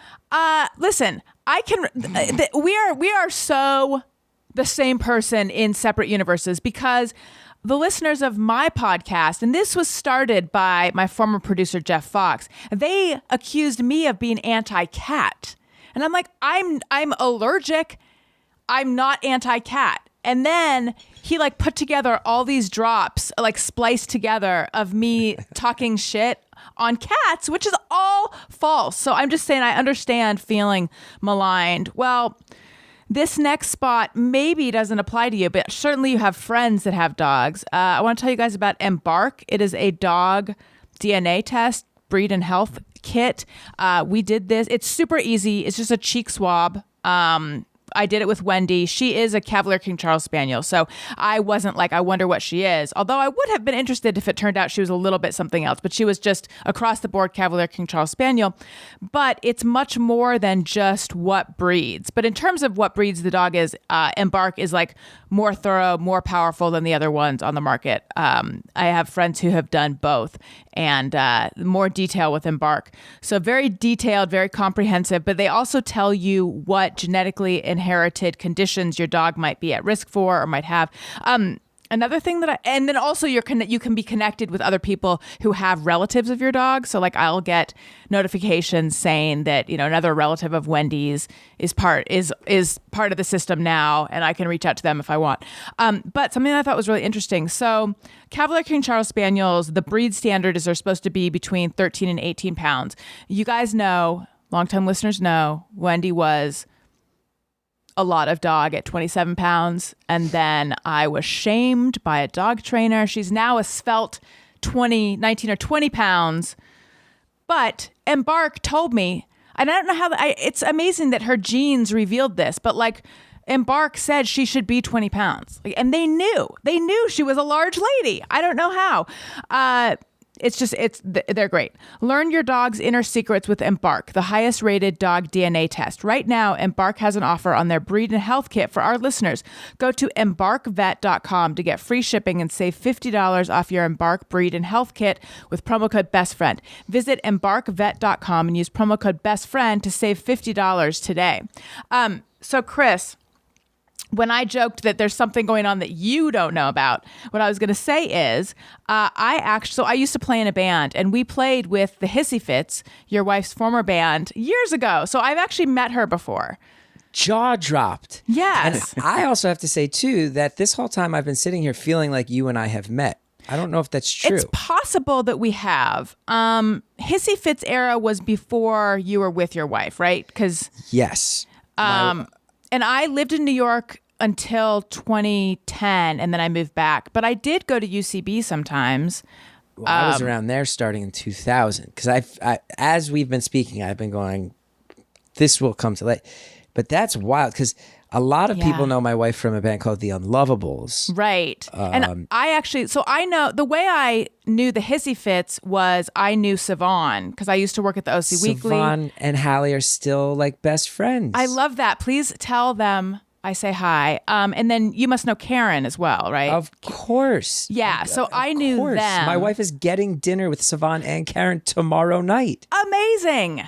Listen, I can. We are so the same person in separate universes, because the listeners of my podcast, and this was started by my former producer, Jeff Fox, they accused me of being anti-cat. And I'm like, I'm allergic. I'm not anti-cat. And then he like put together all these drops, like spliced together, of me talking shit on cats, which is all false. So I'm just saying, I understand feeling maligned. Well, this next spot maybe doesn't apply to you, but certainly you have friends that have dogs. I want to tell you guys about Embark. It is a dog DNA test, breed and health kit. We did this. It's super easy. It's just a cheek swab. I did it with Wendy. She is a Cavalier King Charles Spaniel. So I wasn't like, I wonder what she is. Although I would have been interested if it turned out she was a little bit something else. But she was just across the board Cavalier King Charles Spaniel. But it's much more than just what breeds. But in terms of what breeds the dog is, Embark is like more thorough, more powerful than the other ones on the market. I have friends who have done both, and more detail with Embark. So very detailed, very comprehensive, but they also tell you what genetically inherited conditions your dog might be at risk for or might have. Another thing and then also you can be connected with other people who have relatives of your dog. So like I'll get notifications saying that, another relative of Wendy's is part of the system now, and I can reach out to them if I want. But something that I thought was really interesting. So Cavalier King Charles Spaniels, the breed standard is they're supposed to be between 13 and 18 pounds. You guys know, longtime listeners know, Wendy was a lot of dog at 27 pounds. And then I was shamed by a dog trainer. She's now a svelte 19 or 20 pounds. But Embark told me, and I don't know how, it's amazing that her genes revealed this, but like Embark said she should be 20 pounds. And they knew she was a large lady. I don't know how. They're great. Learn your dog's inner secrets with Embark, the highest rated dog DNA test. Right now, Embark has an offer on their breed and health kit for our listeners. Go to embarkvet.com to get free shipping and save $50 off your Embark breed and health kit with promo code BESTFRIEND. Visit embarkvet.com and use promo code BESTFRIEND to save $50 today. So Chris, when I joked that there's something going on that you don't know about, what I was going to say is I used to play in a band, and we played with the Hissy Fits, your wife's former band, years ago. So I've actually met her before. Jaw dropped. Yes. And I also have to say, too, that this whole time I've been sitting here feeling like you and I have met. I don't know if that's true. It's possible that we have. Hissy Fits era was before you were with your wife, right? Yes. And I lived in New York until 2010, and then I moved back. But I did go to UCB sometimes. Well, I was around there starting in 2000. Because as we've been speaking, I've been going, this will come to light. But that's wild, because a lot of people know my wife from a band called The Unlovables. Right. And I know, the way I knew the Hissy Fits was I knew Siobhan, because I used to work at the OC Weekly. Siobhan and Hallie are still like best friends. I love that. Please tell them I say hi. And then you must know Karen as well, right? Of course. Yeah. So I knew them. My wife is getting dinner with Siobhan and Karen tomorrow night. Amazing.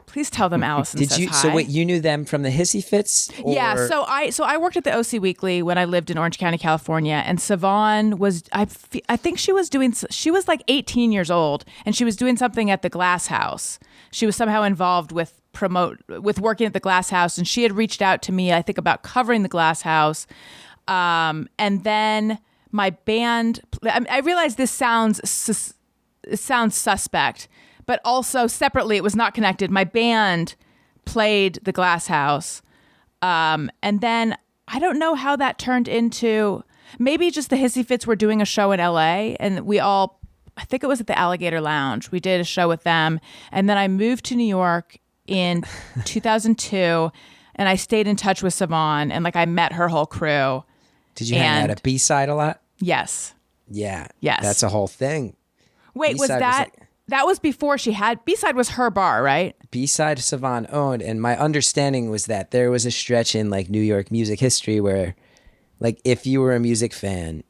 Please tell them Allison says hi. So wait, you knew them from the Hissy Fits? Or? Yeah. So I worked at the OC Weekly when I lived in Orange County, California, and Siobhan was, I think she was like 18 years old, and she was doing something at the Glass House. She was somehow involved with working at the Glass House, and she had reached out to me, I think, about covering the Glass House. And then my band, I realized this sounds suspect, but also separately, it was not connected. My band played the Glass House. And then I don't know how that turned into, maybe just the Hissy Fits were doing a show in LA, and I think it was at the Alligator Lounge. We did a show with them. And then I moved to New York in 2002, and I stayed in touch with Siobhan, and like I met her whole crew. Did you hang out at B-Side a lot? Yes. Yeah. Yes. That's a whole thing. Wait, was that... That was before she had... B-Side was her bar, right? B-Side Siobhan owned, and my understanding was that there was a stretch in like New York music history where like if you were a music fan,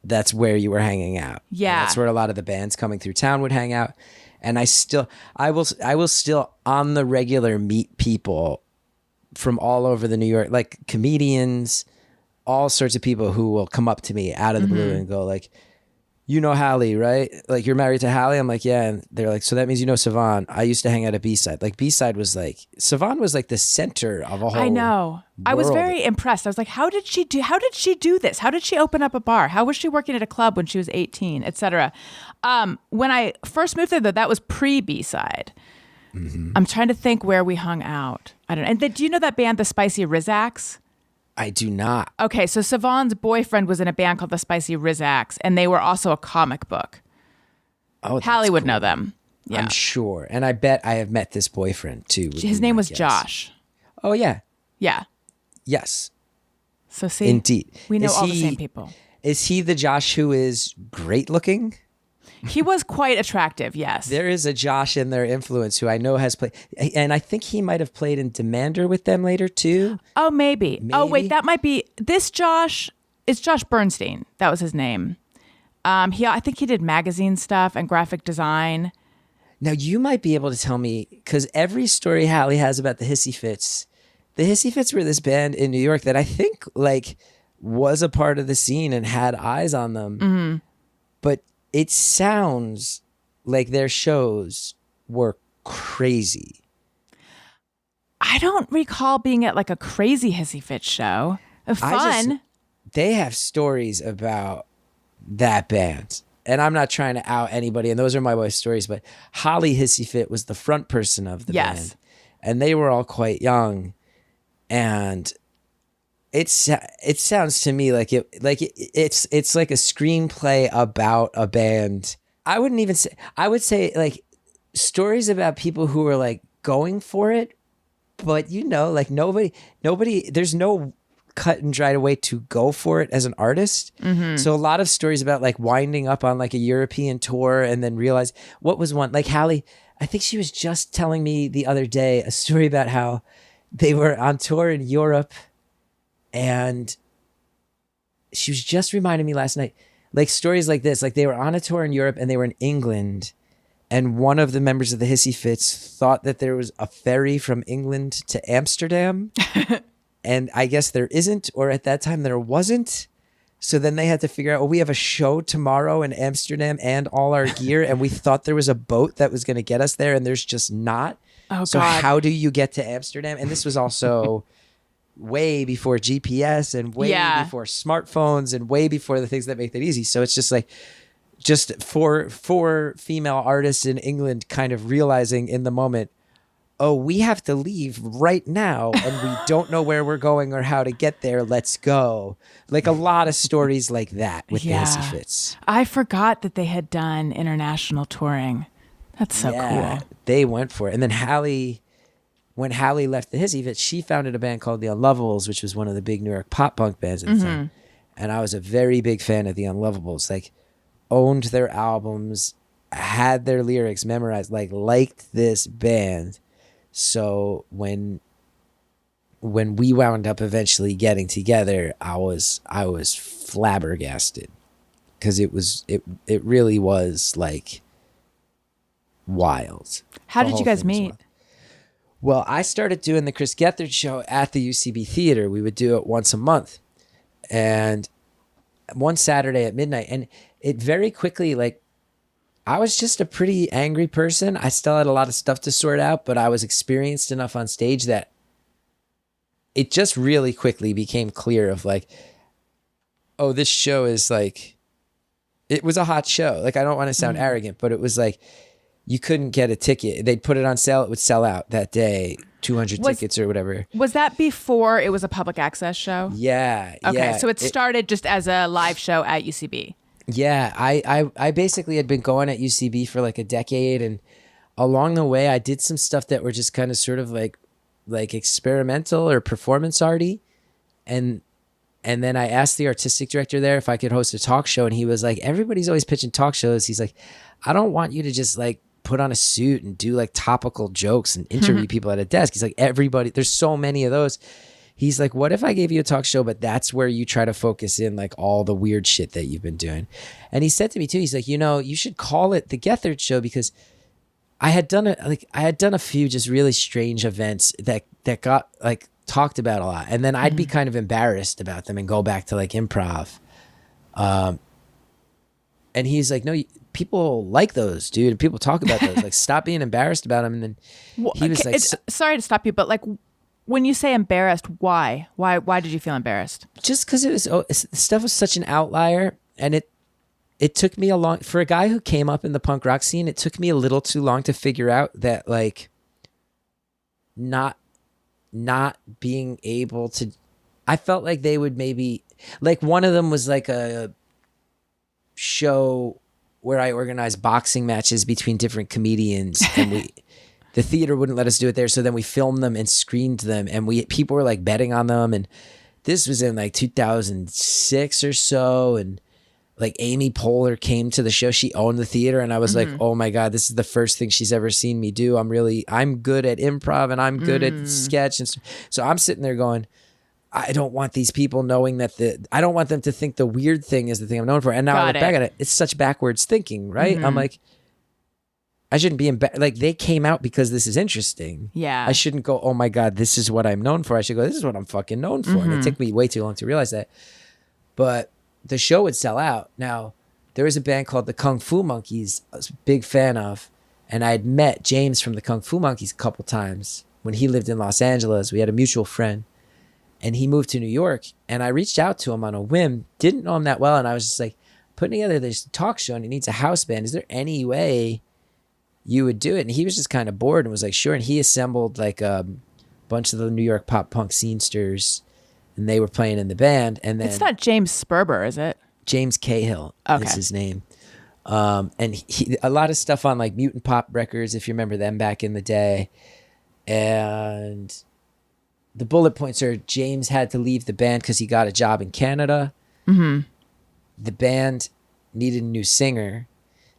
that's where you were hanging out. Yeah. And that's where a lot of the bands coming through town would hang out. And I will still on the regular meet people from all over the New York, like comedians, all sorts of people who will come up to me out of the blue and go like, you know Hallie, right? Like, you're married to Hallie? I'm like, yeah. And they're like, so that means you know Siobhan. I used to hang out at B-Side. Like, B-Side was like, Siobhan was like the center of a whole I know. I was very impressed. I was like, how did she do this? How did she open up a bar? How was she working at a club when she was 18, etc.? When I first moved there, though, that was pre-B-Side. Mm-hmm. I'm trying to think where we hung out. I don't know. And do you know that band, the Spicy Rizzacks? I do not. Okay, so Siobhan's boyfriend was in a band called the Spicy Rizzacks, and they were also a comic book. Oh, Hallie would know them. Yeah. I'm sure. And I bet I have met this boyfriend, too. His name was Josh. Oh, yeah. Yeah. Yes, So see, indeed. we know Is all the he- same people. Is he the Josh who is great looking? He was quite attractive, yes. There is a Josh in their influence who I know has played, and I think he might have played in Demander with them later too. Oh, maybe. Oh, Maybe. wait, that might be this Josh. It's Josh Bernstein. That was his name. I think he did magazine stuff and graphic design. Now you might be able to tell me, because every story Hallie has about the Hissy Fits were this band in New York that I think like was a part of the scene and had eyes on them. Mm-hmm. But it sounds like their shows were crazy. I don't recall being at like a crazy Hissy Fit show. Fun. They have stories about that band. And I'm not trying to out anybody, and those are my wife's stories, but Holly Hissy Fit was the front person of the band. And they were all quite young. And it sounds to me like it's like a screenplay about a band. I would say like stories about people who are like going for it, but like nobody, there's no cut and dried way to go for it as an artist. Mm-hmm. So a lot of stories about like winding up on like a European tour and then realize what was one, like Hallie, I think she was just telling me the other day a story about how they were on tour in Europe, and she was just reminding me last night, like stories like this, like they were on a tour in Europe and they were in England, and one of the members of the Hissy Fits thought that there was a ferry from England to Amsterdam. And I guess there isn't, or at that time there wasn't. So then they had to figure out, we have a show tomorrow in Amsterdam and all our gear, and we thought there was a boat that was going to get us there, and there's just not. Oh, so God. how do you get to Amsterdam? And this was also way before GPS and way before smartphones and way before the things that make that easy. So it's just like, just four female artists in England kind of realizing in the moment, oh, we have to leave right now and we don't know where we're going or how to get there. Let's go. Like a lot of stories like that with the Hissy Fits. I forgot that they had done international touring. That's so cool. They went for it. And then when Hallie left the Hissy Fits, she founded a band called the Unlovables, which was one of the big New York pop punk bands at the time. And I was a very big fan of the Unlovables. Like, owned their albums, had their lyrics memorized, like liked this band. So when we wound up eventually getting together, I was flabbergasted, because it really was like wild. How The did you whole guys thing was meet? wild. Well, I started doing the Chris Gethard Show at the UCB Theater. We would do it once a month, and one Saturday at midnight, and it very quickly, like, I was just a pretty angry person. I still had a lot of stuff to sort out, but I was experienced enough on stage that it just really quickly became clear of like, oh, this show is like, it was a hot show. Like, I don't want to sound arrogant, but it was like, you couldn't get a ticket. They'd put it on sale. It would sell out that day, 200 tickets or whatever. Was that before it was a public access show? Yeah. Okay, yeah. so it started just as a live show at UCB. Yeah, I basically had been going at UCB for like a decade, and along the way I did some stuff that were just kind of sort of like experimental or performance arty, and then I asked the artistic director there if I could host a talk show, and he was like, everybody's always pitching talk shows. He's like, I don't want you to just like put on a suit and do like topical jokes and interview people at a desk. He's like, everybody, there's so many of those. He's like, what if I gave you a talk show, but that's where you try to focus in like all the weird shit that you've been doing? And he said to me too, he's like, you should call it the Gethard Show, because I had done a few just really strange events that got like talked about a lot. And then I'd be kind of embarrassed about them and go back to like improv. And he's like, no, people like those, dude. People talk about those. Like, stop being embarrassed about them. And then he was like, sorry to stop you, but like, when you say embarrassed, why did you feel embarrassed? just because the stuff was such an outlier, and it took me for a guy who came up in the punk rock scene, it took me a little too long to figure out that like not being able to, I felt like they would maybe, like one of them was like a show where I organized boxing matches between different comedians, and the theater wouldn't let us do it there. So then we filmed them and screened them, and people were like betting on them. And this was in like 2006 or so. And like Amy Poehler came to the show. She owned the theater, and I was like, oh my God, this is the first thing she's ever seen me do. I'm good at improv, and I'm good at sketch. And so I'm sitting there going, I don't want these people knowing that I don't want them to think the weird thing is the thing I'm known for. And now I look back at it, it's such backwards thinking, right? I'm like, I shouldn't be like, they came out because this is interesting. Yeah. I shouldn't go, oh my God, this is what I'm known for. I should go, this is what I'm fucking known for. And it took me way too long to realize that. But the show would sell out. Now, there was a band called the Kung Fu Monkeys I was a big fan of. And I had met James from the Kung Fu Monkeys a couple times when he lived in Los Angeles. We had a mutual friend. And he moved to New York, and I reached out to him on a whim, didn't know him that well, and I was just like, putting together this talk show, and he needs a house band. Is there any way you would do it? And he was just kind of bored and was like, sure. And he assembled like a bunch of the New York pop punk scenesters, and they were playing in the band. And then It's not James Sperber, is it? James Cahill Okay. is his name. And he a lot of stuff on like Mutant Pop Records, if you remember them back in the day. And the bullet points are James had to leave the band because he got a job in Canada. The band needed a new singer.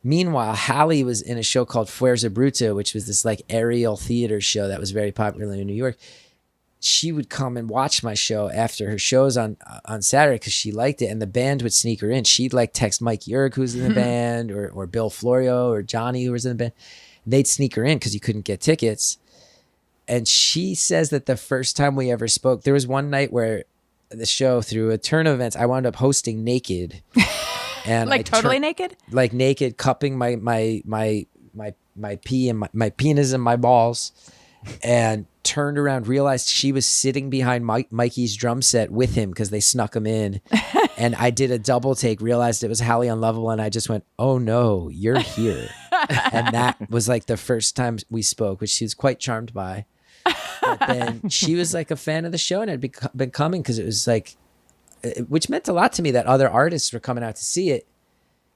Meanwhile, Hallie was in a show called Fuerza Bruta, which was this like aerial theater show that was very popular in New York. She would come and watch my show after her shows on Saturday because she liked it, and the band would sneak her in. She'd like text Mike Yerg, who's in the band, or Bill Florio, or Johnny, who was in the band. They'd sneak her in because you couldn't get tickets. And she says that the first time we ever spoke, there was one night where the show, through a turn of events, I wound up hosting naked, and Like totally naked? like naked, cupping my pee and my penis and my balls, and turned around, realized she was sitting behind Mikey's drum set with him because they snuck him in, and I did a double take, realized it was Hallie Unlovable, and I just went, "Oh no, you're here," and that was like the first time we spoke, which she was quite charmed by. But then she was like a fan of the show and had been coming because it was like, which meant a lot to me that other artists were coming out to see it.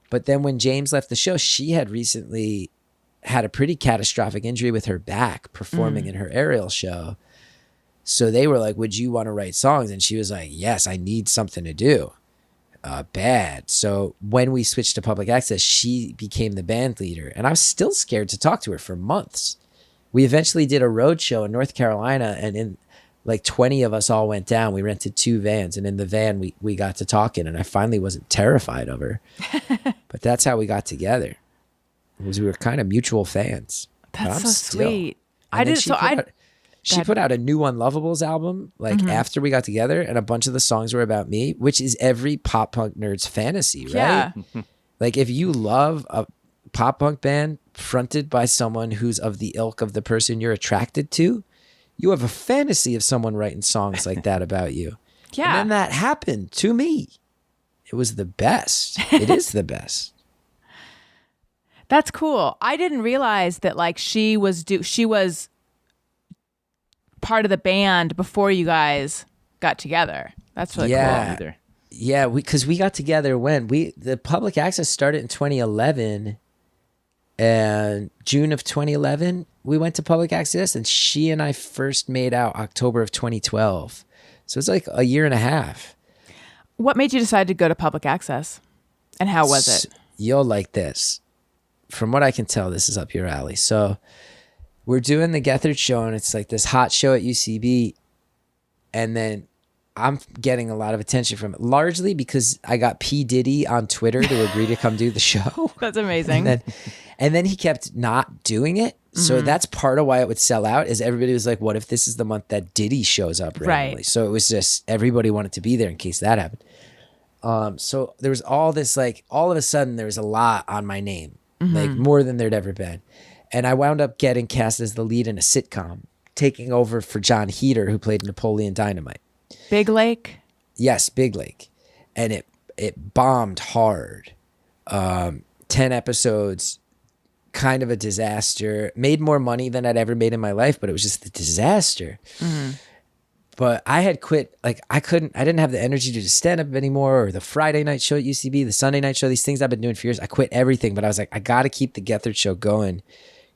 But then when James left the show, she had recently had a pretty catastrophic injury with her back performing in her aerial show. So they were like, would you want to write songs? And she was like, yes, I need something to do. Bad. So when we switched to public access, she became the band leader. And I was still scared to talk to her for months. We eventually did a road show in North Carolina, and in like 20 of us all went down. We rented 2 vans, and in the van we got to talking, and I finally wasn't terrified of her. But that's how we got together. Was we were kind of mutual fans. That's so sweet. She put out a new Unlovables album like after we got together, and a bunch of the songs were about me, which is every pop punk nerd's fantasy, right? Yeah. Like if you love a pop punk band fronted by someone who's of the ilk of the person you're attracted to, you have a fantasy of someone writing songs like that about you. Yeah. And then that happened to me. It was the best. It is the best. That's cool. I didn't realize that like she was part of the band before you guys got together. That's really cool. Either. Yeah, because we got together when the public access started in 2011, and June of 2011 we went to public access, and she and I first made out October of 2012. So it's like a year and a half. What made you decide to go to public access, and how was it? You'll like this. From what I can tell, this is up your alley. So we're doing the Gethard Show, and it's like this hot show at UCB, and then I'm getting a lot of attention from it, largely because I got P. Diddy on Twitter to agree to come do the show. That's amazing. And then he kept not doing it. So that's part of why it would sell out, is everybody was like, what if this is the month that Diddy shows up randomly? Right. So it was just, everybody wanted to be there in case that happened. So there was all this, like, all of a sudden there was a lot on my name, like more than there'd ever been. And I wound up getting cast as the lead in a sitcom, taking over for John Heater, who played Napoleon Dynamite. Big Lake? Yes, Big Lake. And it bombed hard. 10 episodes, kind of a disaster. Made more money than I'd ever made in my life, but it was just a disaster. But I had quit. Like I didn't have the energy to do stand-up anymore, or the Friday night show at UCB, the Sunday night show, these things I've been doing for years. I quit everything, but I was like, I got to keep the Gethard Show going,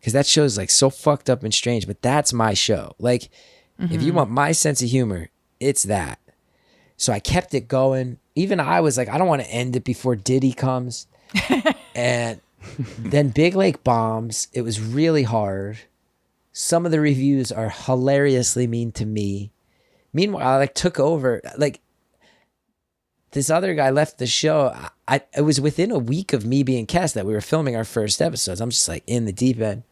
because that show's like so fucked up and strange, but that's my show. Like, if you want my sense of humor, it's that. So I kept it going. Even I was like, I don't want to end it before Diddy comes. And then Big Lake bombs. It was really hard. Some of the reviews are hilariously mean to me. Meanwhile, I like took over. Like, this other guy left the show. It was within a week of me being cast that we were filming our first episodes. I'm just like in the deep end.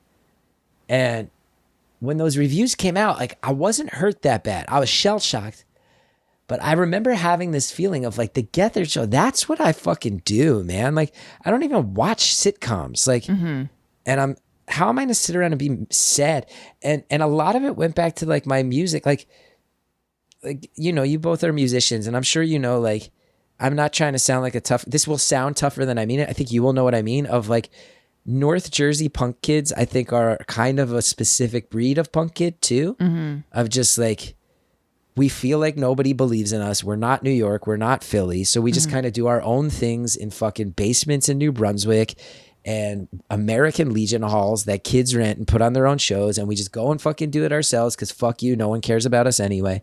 And when those reviews came out, like, I wasn't hurt that bad. I was shell shocked. But I remember having this feeling of like the Gethard Show. That's what I fucking do, man. Like, I don't even watch sitcoms. Like, and how am I going to sit around and be sad? And a lot of it went back to like my music. Like, you know, you both are musicians, and I'm sure you know, like, I'm not trying to sound like this will sound tougher than I mean it. I think you will know what I mean of like North Jersey punk kids, I think are kind of a specific breed of punk kid too. Of just like, we feel like nobody believes in us. We're not New York. We're not Philly. So we just kind of do our own things in fucking basements in New Brunswick and American Legion halls that kids rent and put on their own shows. And we just go and fucking do it ourselves because fuck you. No one cares about us anyway.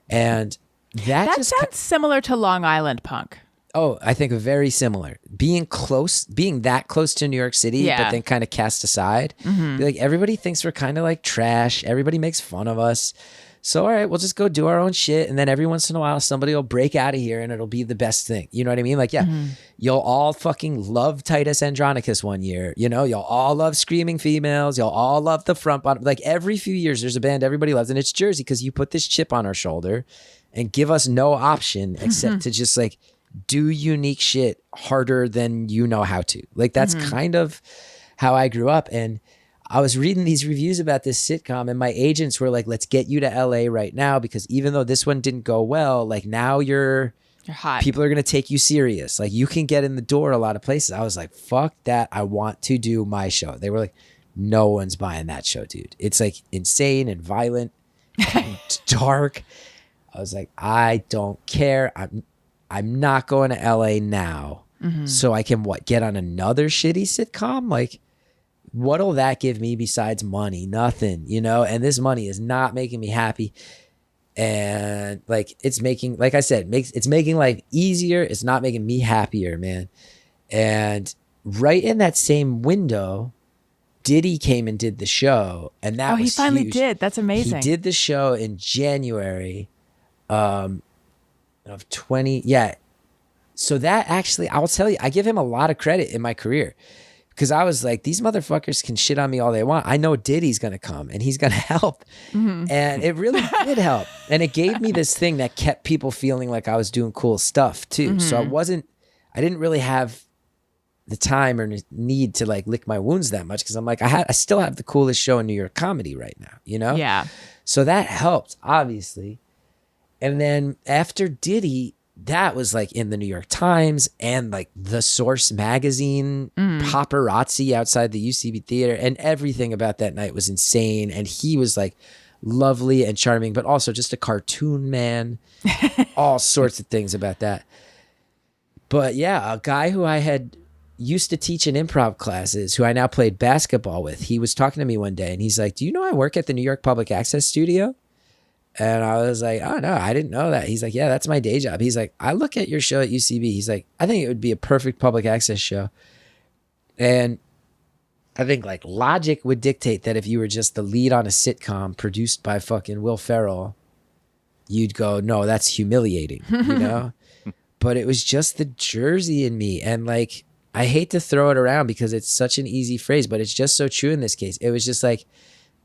And that just sounds similar to Long Island punk. Oh, I think very similar. Being that close to New York City, but then kind of cast aside. Like, everybody thinks we're kind of like trash. Everybody makes fun of us. So, all right, we'll just go do our own shit. And then every once in a while, somebody will break out of here and it'll be the best thing. You know what I mean? Like, you'll all fucking love Titus Andronicus one year. You know, you'll all love Screaming Females. You'll all love the Front Bottom. Like, every few years, there's a band everybody loves. And it's Jersey because you put this chip on our shoulder and give us no option except to just like do unique shit harder than you know how to. Like, that's kind of how I grew up. And I was reading these reviews about this sitcom and my agents were like, let's get you to LA right now because even though this one didn't go well, like, now you're hot. People are going to take you serious. Like, you can get in the door a lot of places. I was like, fuck that. I want to do my show. They were like, no one's buying that show, dude. It's like insane and violent and dark. I was like, I don't care. I'm not going to LA now. So I can get on another shitty sitcom? Like, what'll that give me besides money? Nothing, you know? And this money is not making me happy. And like, it's making, like I said, it's making life easier. It's not making me happier, man. And right in that same window, Diddy came and did the show. And that was he finally huge. did. That's amazing. He did the show in January of 20. Yeah. So that actually, I'll tell you, I give him a lot of credit in my career. Because I was like, these motherfuckers can shit on me all they want. I know Diddy's going to come and he's going to help. And it really did help. And it gave me this thing that kept people feeling like I was doing cool stuff too. So I didn't really have the time or need to like lick my wounds that much. Because I'm like, I still have the coolest show in New York comedy right now, you know? Yeah. So that helped, obviously. And then after Diddy, that was like in the New York Times and like the Source magazine, paparazzi outside the UCB theater, and everything about that night was insane. And he was like lovely and charming, but also just a cartoon man, all sorts of things about that. But yeah, a guy who I had used to teach in improv classes, who I now played basketball with, he was talking to me one day and he's like, do you know I work at the New York Public Access Studio? And I was like, oh, no, I didn't know that. He's like, yeah, that's my day job. He's like, I look at your show at UCB. He's like, I think it would be a perfect public access show. And I think like logic would dictate that if you were just the lead on a sitcom produced by fucking Will Ferrell, you'd go, no, that's humiliating, you know? But it was just the Jersey in me. And like, I hate to throw it around because it's such an easy phrase, but it's just so true in this case. It was just like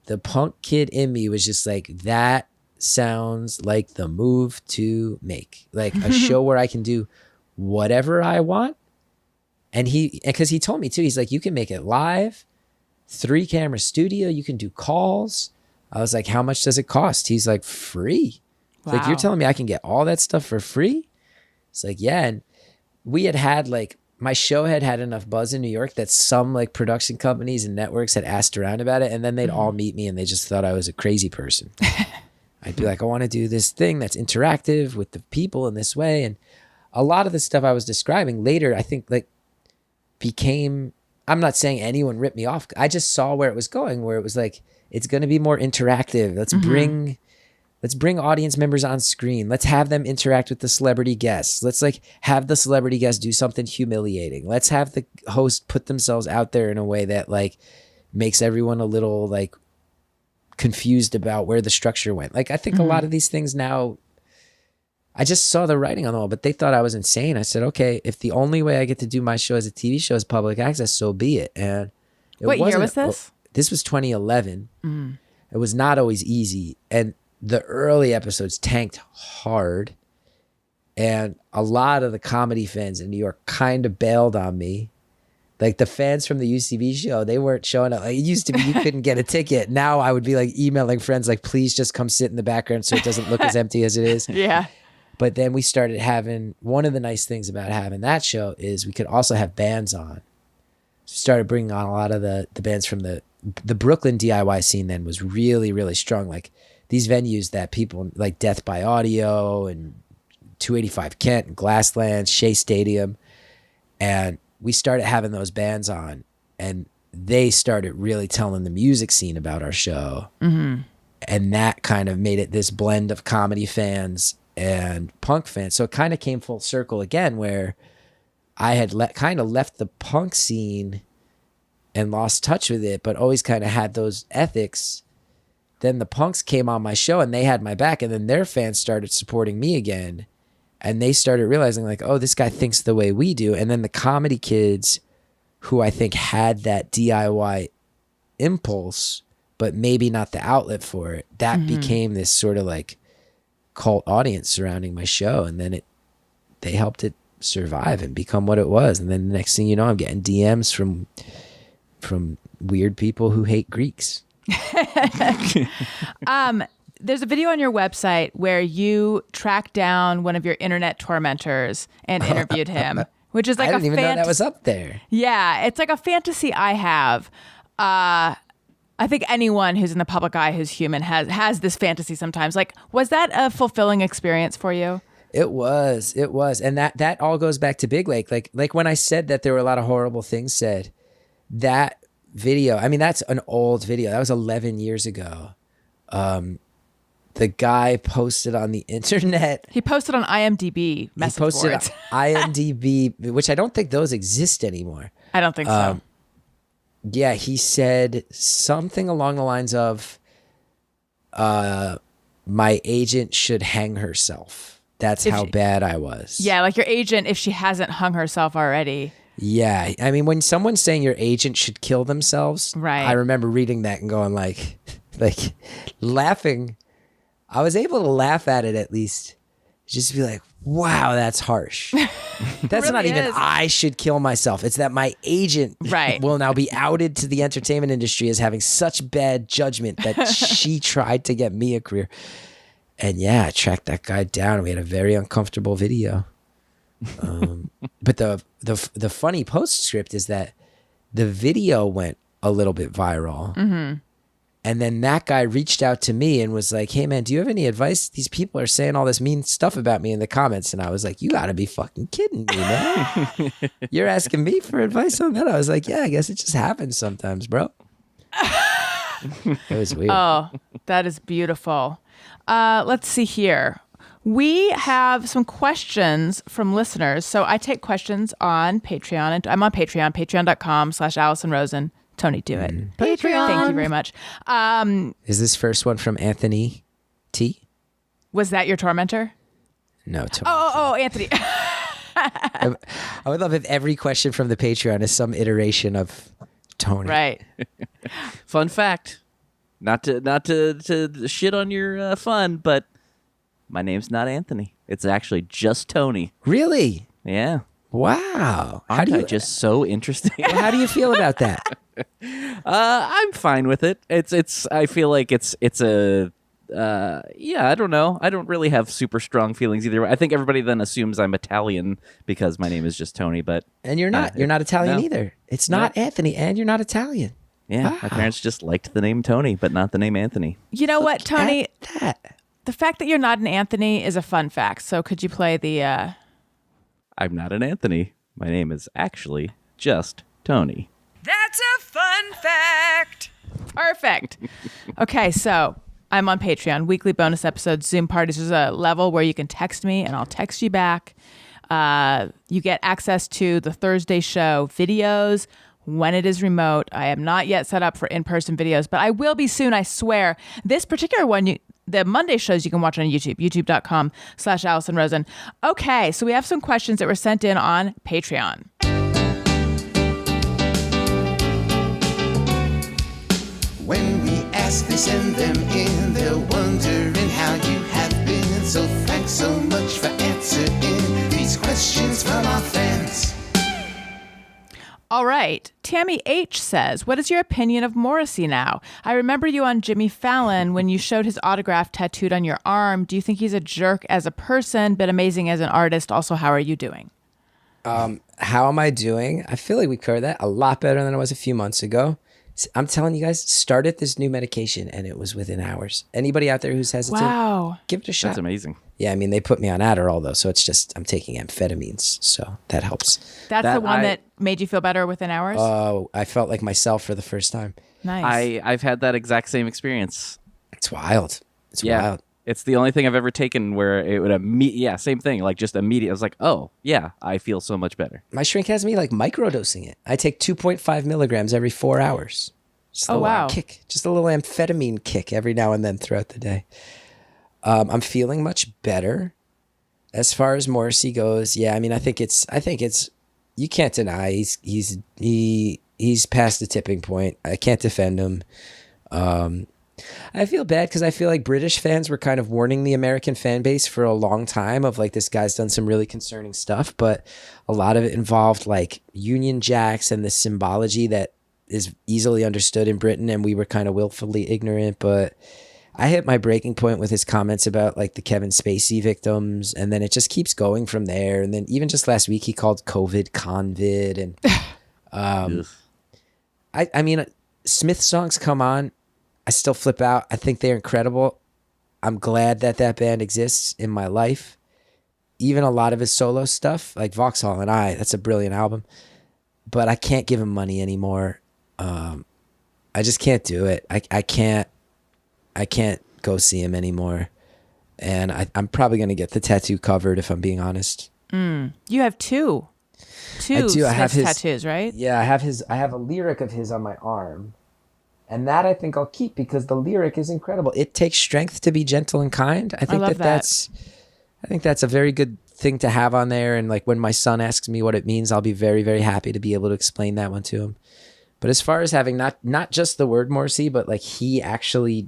the punk kid in me was just like, that sounds like the move to make, like a show where I can do whatever I want. And because he told me too, he's like, you can make it live, 3-camera studio, you can do calls. I was like, how much does it cost? He's like, free. Wow. Like, you're telling me I can get all that stuff for free? It's like, yeah. And we had like, my show had enough buzz in New York that some like production companies and networks had asked around about it. And then they'd all meet me and they just thought I was a crazy person. I'd be like, I want to do this thing that's interactive with the people in this way. And a lot of the stuff I was describing later, I think like became I'm not saying anyone ripped me off. I just saw where it was going, where it was like, it's going to be more interactive. Let's bring audience members on screen. Let's have them interact with the celebrity guests. Let's like have the celebrity guests do something humiliating. Let's have the host put themselves out there in a way that like makes everyone a little like confused about where the structure went. Like I think a lot of these things now, I just saw the writing on the wall, but they thought I was insane. I said, okay, if the only way I get to do my show as a TV show is public access, so be it. And what year was this? This was 2011. It was not always easy. And the early episodes tanked hard. And a lot of the comedy fans in New York kind of bailed on me. Like the fans from the UCB show, they weren't showing up. Like it used to be you couldn't get a ticket. Now I would be like emailing friends like, please just come sit in the background so it doesn't look as empty as it is. Yeah. But then we started having, one of the nice things about having that show is we could also have bands on. So we started bringing on a lot of the bands from the Brooklyn DIY scene then was really, really strong. Like these venues that people like Death by Audio and 285 Kent and Glasslands, Shea Stadium. And we started having those bands on and they started really telling the music scene about our show. And that kind of made it this blend of comedy fans and punk fans. So it kind of came full circle again where I had kind of left the punk scene and lost touch with it, but always kind of had those ethics. Then the punks came on my show and they had my back, and then their fans started supporting me again. And they started realizing like, oh, this guy thinks the way we do. And then the comedy kids who I think had that DIY impulse, but maybe not the outlet for it, that became this sort of like cult audience surrounding my show. And then they helped it survive and become what it was. And then the next thing you know, I'm getting DMs from weird people who hate Greeks. There's a video on your website where you tracked down one of your internet tormentors and interviewed him, which is like I didn't even know that was up there. Yeah, it's like a fantasy I have. I think anyone who's in the public eye who's human has this fantasy sometimes. Like, was that a fulfilling experience for you? It was. And that all goes back to Big Lake. Like when I said that there were a lot of horrible things said, that video, I mean, that's an old video. That was 11 years ago. The guy posted on the internet. He posted on IMDb message boards. He posted on IMDb, which I don't think those exist anymore. I don't think so. Yeah, he said something along the lines of, my agent should hang herself. That's how bad I was. Yeah, like your agent, if she hasn't hung herself already. Yeah. I mean, when someone's saying your agent should kill themselves, right. I remember reading that and going like laughing. I was able to laugh at it at least. Just be like, wow, that's harsh. That's really not even is. I should kill myself. It's that my agent will now be outed to the entertainment industry as having such bad judgment that she tried to get me a career. And yeah, I tracked that guy down. We had a very uncomfortable video. But the funny postscript is that the video went a little bit viral. And then that guy reached out to me and was like, hey man, do you have any advice? These people are saying all this mean stuff about me in the comments. And I was like, you gotta be fucking kidding me, man. You're asking me for advice on that? I was like, yeah, I guess it just happens sometimes, bro. It was weird. Oh, that is beautiful. Let's see here. We have some questions from listeners. So I take questions on Patreon. And I'm on Patreon, patreon.com/AllisonRosen. Tony, do it. Patreon. Thank you very much. Is this first one from Anthony T? Was that your tormentor? No, Tony. Oh, Anthony. I would love if every question from the Patreon is some iteration of Tony. Right. Fun fact, not to shit on your fun, but my name's not Anthony. It's actually just Tony. Really? Yeah. Wow. Aren't I just so interesting? Well, how do you feel about that? I'm fine with it. It's. I feel like it's a. Yeah, I don't know. I don't really have super strong feelings either. I think everybody then assumes I'm Italian because my name is just Tony, but and you're not. You're not Italian no. either. It's not Anthony, and you're not Italian. Yeah, wow. My parents just liked the name Tony, but not the name Anthony. You know what, Tony? That. The fact that you're not an Anthony is a fun fact. So could you play the... I'm not an Anthony. My name is actually just Tony. That's a fun fact. Perfect. Okay, so I'm on Patreon, weekly bonus episodes, Zoom parties. There's a level where you can text me and I'll text you back. You get access to the Thursday show videos when it is remote. I am not yet set up for in-person videos, but I will be soon, I swear. This particular one, the Monday shows you can watch on YouTube, youtube.com/Allison Rosen. Okay, so we have some questions that were sent in on Patreon. When we ask, they send them in. They're wondering how you have been. So thanks so much for answering these questions from our fans. All right. Tammy H says, what is your opinion of Morrissey now? I remember you on Jimmy Fallon when you showed his autograph tattooed on your arm. Do you think he's a jerk as a person, but amazing as an artist? Also, how are you doing? How am I doing? I feel like we covered that a lot better than I was a few months ago. I'm telling you guys, started this new medication and it was within hours. Anybody out there who's hesitant, Wow. give it a shot. That's amazing. Yeah, I mean, they put me on Adderall though, so it's just I'm taking amphetamines, so that helps. That's the one that made you feel better within hours? Oh, I felt like myself for the first time. Nice. I've had that exact same experience. It's wild. It's wild. It's the only thing I've ever taken where it would same thing, like just immediate. I was like, oh yeah, I feel so much better. My shrink has me like microdosing it. I take 2.5 milligrams every 4 hours. Just a little wow. kick, just a little amphetamine kick every now and then throughout the day. I'm feeling much better. As far as Morrissey goes, yeah, I mean, I think it's you can't deny he's past the tipping point. I can't defend him. I feel bad because I feel like British fans were kind of warning the American fan base for a long time of like, this guy's done some really concerning stuff, but a lot of it involved like Union Jacks and the symbology that is easily understood in Britain, and we were kind of willfully ignorant. But I hit my breaking point with his comments about like the Kevin Spacey victims, and then it just keeps going from there. And then even just last week, he called COVID convid, and I mean, Smith songs come on, I still flip out. I think they're incredible. I'm glad that band exists in my life. Even a lot of his solo stuff, like Vauxhall and I, that's a brilliant album. But I can't give him money anymore. I just can't do it. I can't go see him anymore. And I'm probably going to get the tattoo covered if I'm being honest. You have two I do. I have his tattoos, right? Yeah, I have a lyric of his on my arm. And that I think I'll keep because the lyric is incredible. It takes strength to be gentle and kind. I think I think that's a very good thing to have on there. And like when my son asks me what it means, I'll be very, very happy to be able to explain that one to him. But as far as having not just the word Morrissey, but like he actually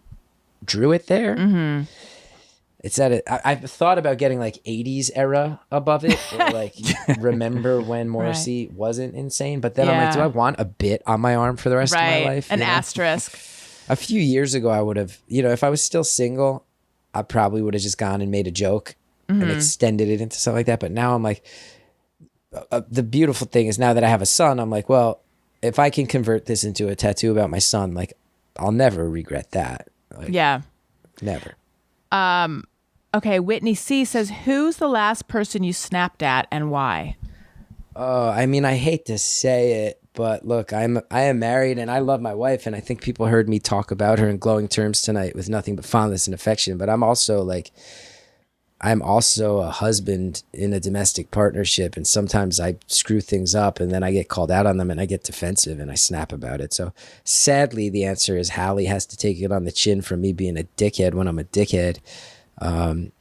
drew it there. It's at it. I've thought about getting like 80s era above it, or like remember when Morrissey wasn't insane. But then I'm like, do I want a bit on my arm for the rest of my life? An asterisk. A few years ago, I would have, if I was still single, I probably would have just gone and made a joke and extended it into something like that. But now I'm like, the beautiful thing is now that I have a son, I'm like, well, if I can convert this into a tattoo about my son, like I'll never regret that. Like, yeah. Never. Okay, Whitney C says, who's the last person you snapped at and why? Oh, I mean, I hate to say it, but look, I am married and I love my wife, and I think people heard me talk about her in glowing terms tonight with nothing but fondness and affection. But I'm also a husband in a domestic partnership, and sometimes I screw things up and then I get called out on them and I get defensive and I snap about it. So sadly, the answer is Hallie has to take it on the chin for me being a dickhead when I'm a dickhead. And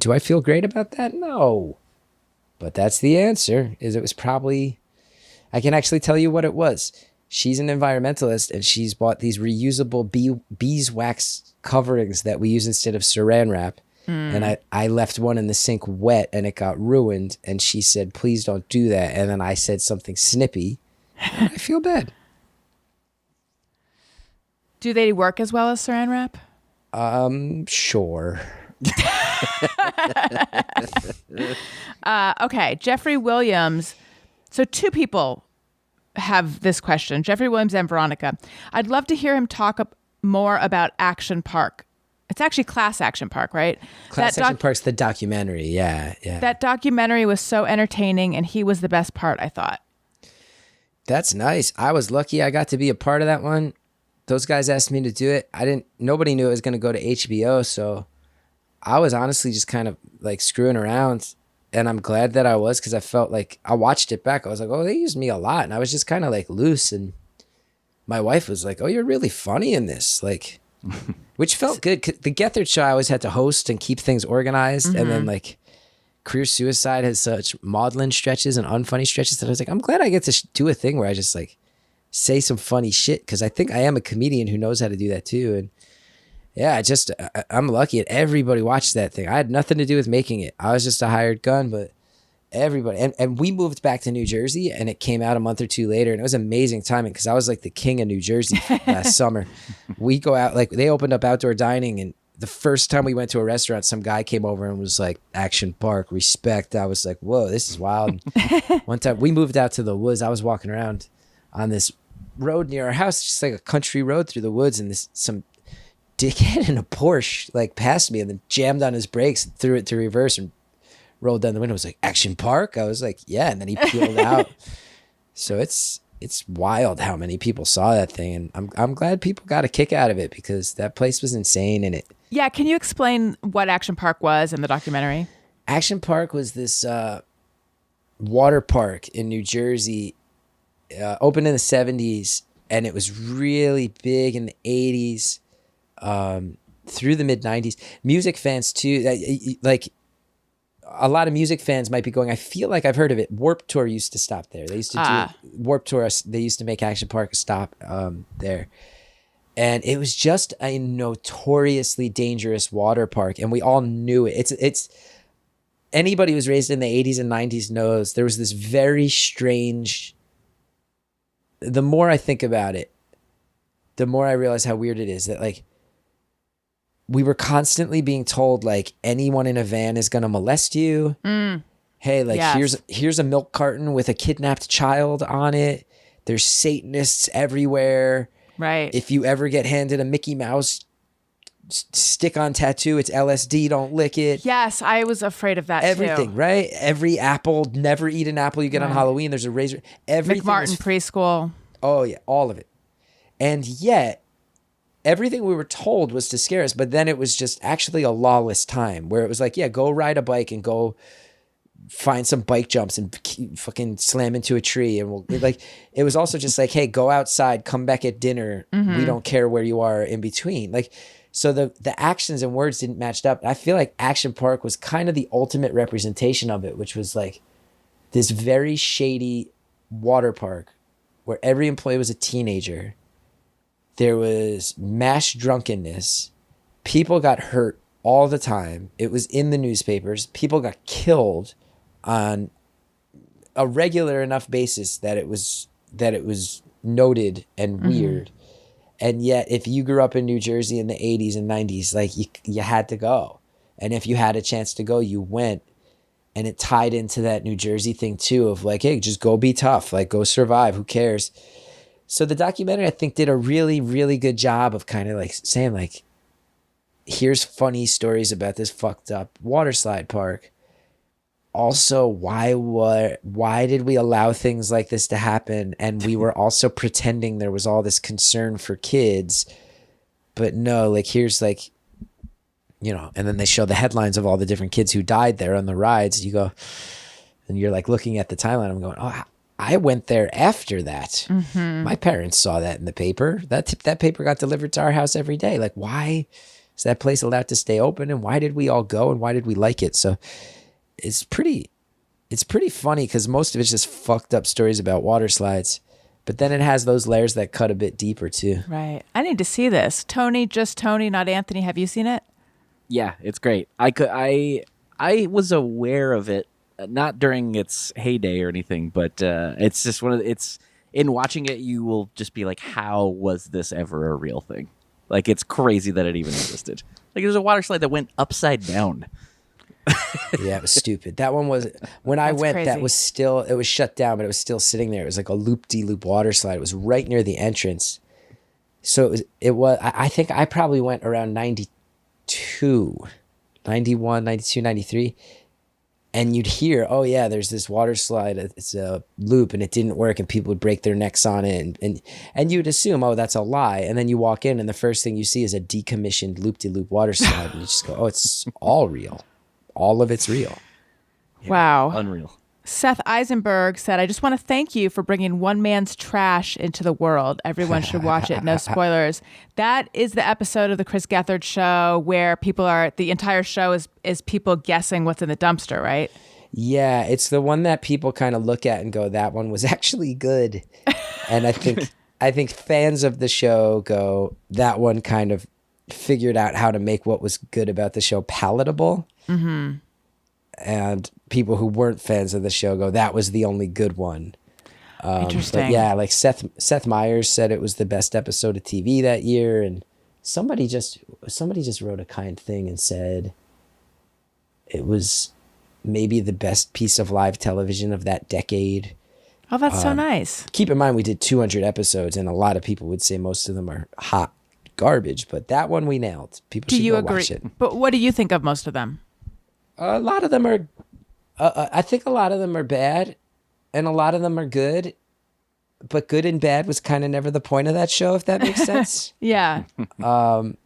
do I feel great about that? No. But that's the answer, is it was probably, I can actually tell you what it was. She's an environmentalist and she's bought these reusable beeswax coverings that we use instead of saran wrap. And I left one in the sink wet and it got ruined. And she said, please don't do that. And then I said something snippy. And I feel bad. Do they work as well as saran wrap? Sure. Okay, Jeffrey Williams. So two people have this question, Jeffrey Williams and Veronica. I'd love to hear him talk more about Action Park. It's actually Class Action Park, right? Class Action Park's the documentary. Yeah. That documentary was so entertaining and he was the best part, I thought. That's nice. I was lucky I got to be a part of that one. Those guys asked me to do it. Nobody knew it was going to go to HBO. So I was honestly just kind of like screwing around. And I'm glad that I was, because I felt like I watched it back. I was like, oh, they used me a lot. And I was just kind of like loose. And my wife was like, oh, you're really funny in this. Like, which felt good. The Gethard Show, I always had to host and keep things organized. And then like Career Suicide has such maudlin stretches and unfunny stretches that I was like, I'm glad I get to do a thing where I just like say some funny shit, because I think I am a comedian who knows how to do that too. And yeah, I'm lucky that everybody watched that thing. I had nothing to do with making it. I was just a hired gun, but everybody. And we moved back to New Jersey, and it came out a month or two later, and it was amazing timing because I was like the king of New Jersey last summer. We go out, like they opened up outdoor dining, and the first time we went to a restaurant, some guy came over and was like, Action Park, respect. I was like, whoa, this is wild. One time we moved out to the woods. I was walking around on this road near our house, just like a country road through the woods, and some dickhead in a Porsche like passed me and then jammed on his brakes and threw it to reverse and rolled down the window. It was like, Action Park? I was like, yeah. And then he peeled out. So it's wild how many people saw that thing. And I'm glad people got a kick out of it, because that place was insane. And Yeah, can you explain what Action Park was in the documentary? Action Park was this water park in New Jersey, opened in the 70s, and it was really big in the 80s, through the mid 90s. Music fans too, like a lot of music fans might be going, I feel like I've heard of it. Warped Tour used to stop there. They used to do Warped Tour. They used to make Action Park a stop there. And it was just a notoriously dangerous water park. And we all knew it. It's anybody who was raised in the 80s and 90s knows there was this very strange, the more I think about it, the more I realize how weird it is that like we were constantly being told like anyone in a van is going to molest you. Hey, like here's a milk carton with a kidnapped child on it. There's Satanists everywhere. Right. If you ever get handed a Mickey Mouse stick-on tattoo, it's LSD, don't lick it. Yes, I was afraid of that Everything, too. right? Every apple, never eat an apple you get on Halloween. There's a razor. Everything McMartin preschool. Oh, yeah, all of it. And yet, everything we were told was to scare us, but then it was just actually a lawless time where it was like, yeah, go ride a bike and go find some bike jumps and fucking slam into a tree. And it was also just like, hey, go outside, come back at dinner. We don't care where you are in between. Like, so the actions and words didn't match up. I feel like Action Park was kind of the ultimate representation of it, which was like this very shady water park where every employee was a teenager. There was mass drunkenness. People got hurt all the time. It was in the newspapers. People got killed on a regular enough basis that it was noted and weird. And yet, if you grew up in New Jersey in the 80s and 90s, like you had to go. And if you had a chance to go, you went. And it tied into that New Jersey thing too of like, hey, just go be tough. Like, go survive. Who cares? So the documentary, I think, did a really, really good job of kind of like saying like, here's funny stories about this fucked up water slide park. Also, why did we allow things like this to happen? And we were also pretending there was all this concern for kids, but no, like here's like, you know, and then they show the headlines of all the different kids who died there on the rides. You go, and you're like looking at the timeline. I'm going, oh, I went there after that. My parents saw that in the paper. That paper got delivered to our house every day. Like, why is that place allowed to stay open? And why did we all go? And why did we like it? So it's pretty funny because most of it's just fucked up stories about water slides, but then it has those layers that cut a bit deeper too. Right. I need to see this. Tony, just Tony, not Anthony. Have you seen it? Yeah, it's great. I was aware of it, not during its heyday or anything, but it's just it's in watching it, you will just be like, how was this ever a real thing? Like, it's crazy that it even existed. Like, there's a water slide that went upside down. Yeah, it was stupid. That one was, when I went, crazy. that was still, it was shut down, but it was still sitting there. It was like a loop-de-loop water slide. It was right near the entrance. So I think I probably went around 92, 91, 92, 93. and you'd hear, oh yeah, there's this water slide, it's a loop, and it didn't work, and people would break their necks on it, and you'd assume, oh, that's a lie, and then you walk in, and the first thing you see is a decommissioned loop-de-loop water slide, and you just go, oh, it's all real. All of it's real. Wow. Unreal. Seth Eisenberg said, I just want to thank you for bringing one man's trash into the world. Everyone should watch it. No spoilers. That is the episode of the Chris Gethard Show where the entire show is people guessing what's in the dumpster, right? Yeah, it's the one that people kind of look at and go, that one was actually good. And I think fans of the show go, that one kind of figured out how to make what was good about the show palatable. Mm-hmm. And people who weren't fans of the show go, that was the only good one. Interesting. But yeah, like Seth Meyers said it was the best episode of TV that year, and somebody just wrote a kind thing and said it was maybe the best piece of live television of that decade. Oh, that's so nice. Keep in mind we did 200 episodes, and a lot of people would say most of them are hot garbage, but that one we nailed. People should go watch it. But what do you think of most of them? A lot of them are, I think a lot of them are bad, and a lot of them are good, but good and bad was kind of never the point of that show, if that makes sense. Yeah. And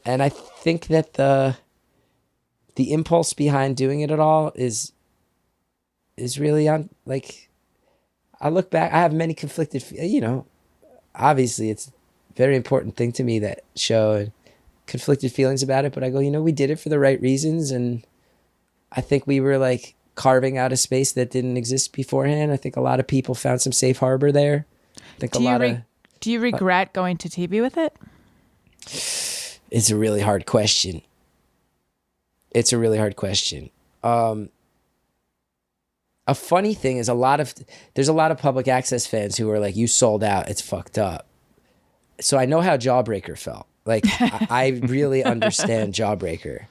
I think that the impulse behind doing it at all is really on, like, I look back, I have many conflicted, obviously it's a very important thing to me, that show, and conflicted feelings about it, but I go, we did it for the right reasons, and I think we were like carving out a space that didn't exist beforehand. I think a lot of people found some safe harbor there. Do you regret going to TV with it? It's a really hard question. A funny thing is there's a lot of public access fans who are like, you sold out, it's fucked up. So I know how Jawbreaker felt. Like I really understand Jawbreaker.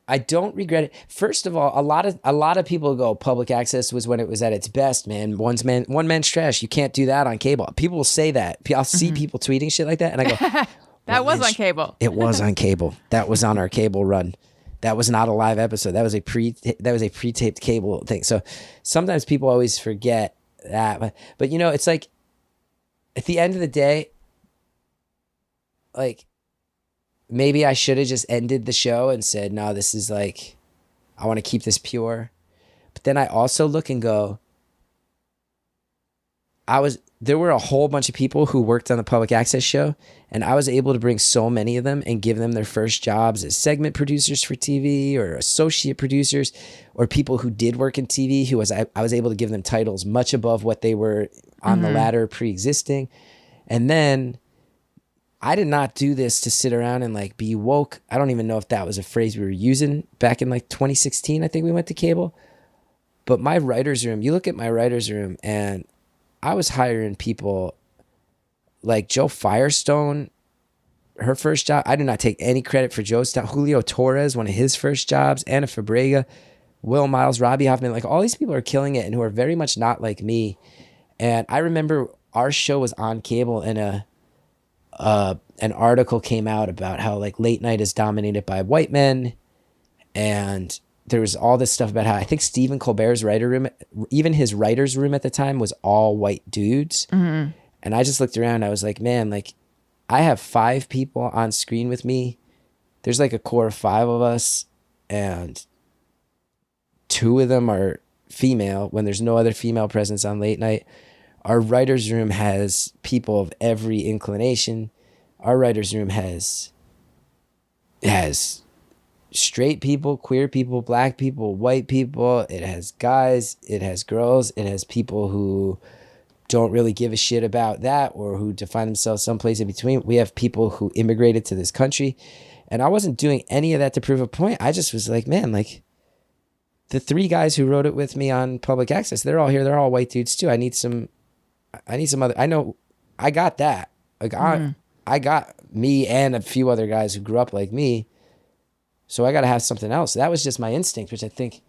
I don't regret it. First of all, a lot of people go, public access was when it was at its best, man. One man's trash. You can't do that on cable. People will say that. I'll see people tweeting shit like that, and I go, that was on cable. It was on cable. That was on our cable run. That was not a live episode. That was a pre-taped cable thing. So sometimes people always forget that. But it's like at the end of the day, like, maybe I should have just ended the show and said, no, this is like, I want to keep this pure. But then I also look and go, there were a whole bunch of people who worked on the public access show, and I was able to bring so many of them and give them their first jobs as segment producers for TV or associate producers, or people who did work in TV I was able to give them titles much above what they were on the ladder pre-existing. And then I did not do this to sit around and like be woke. I don't even know if that was a phrase we were using back in like 2016. I think we went to cable. But my writer's room, you look at my writer's room, and I was hiring people like Joe Firestone, her first job. I do not take any credit for Joe's job. Julio Torres, one of his first jobs. Anna Fabrega, Will Miles, Robbie Hoffman. Like all these people are killing it and who are very much not like me. And I remember our show was on cable, and an article came out about how like late night is dominated by white men, and there was all this stuff about how I think Stephen Colbert's writer room, even his writer's room at the time, was all white dudes. Mm-hmm. And I just looked around, I was like, man, like I have 5 people on screen with me. There's like a core of 5 of us, and 2 of them are female when there's no other female presence on late night. Our writer's room has people of every inclination. Our writer's room has straight people, queer people, black people, white people. It has guys, it has girls, it has people who don't really give a shit about that or who define themselves someplace in between. We have people who immigrated to this country. And I wasn't doing any of that to prove a point. I just was like, man, like the 3 guys who wrote it with me on public access, they're all here. They're all white dudes too. I need some other, I know I got that. Like I got me and a few other guys who grew up like me. So I got to have something else. That was just my instinct, which I think.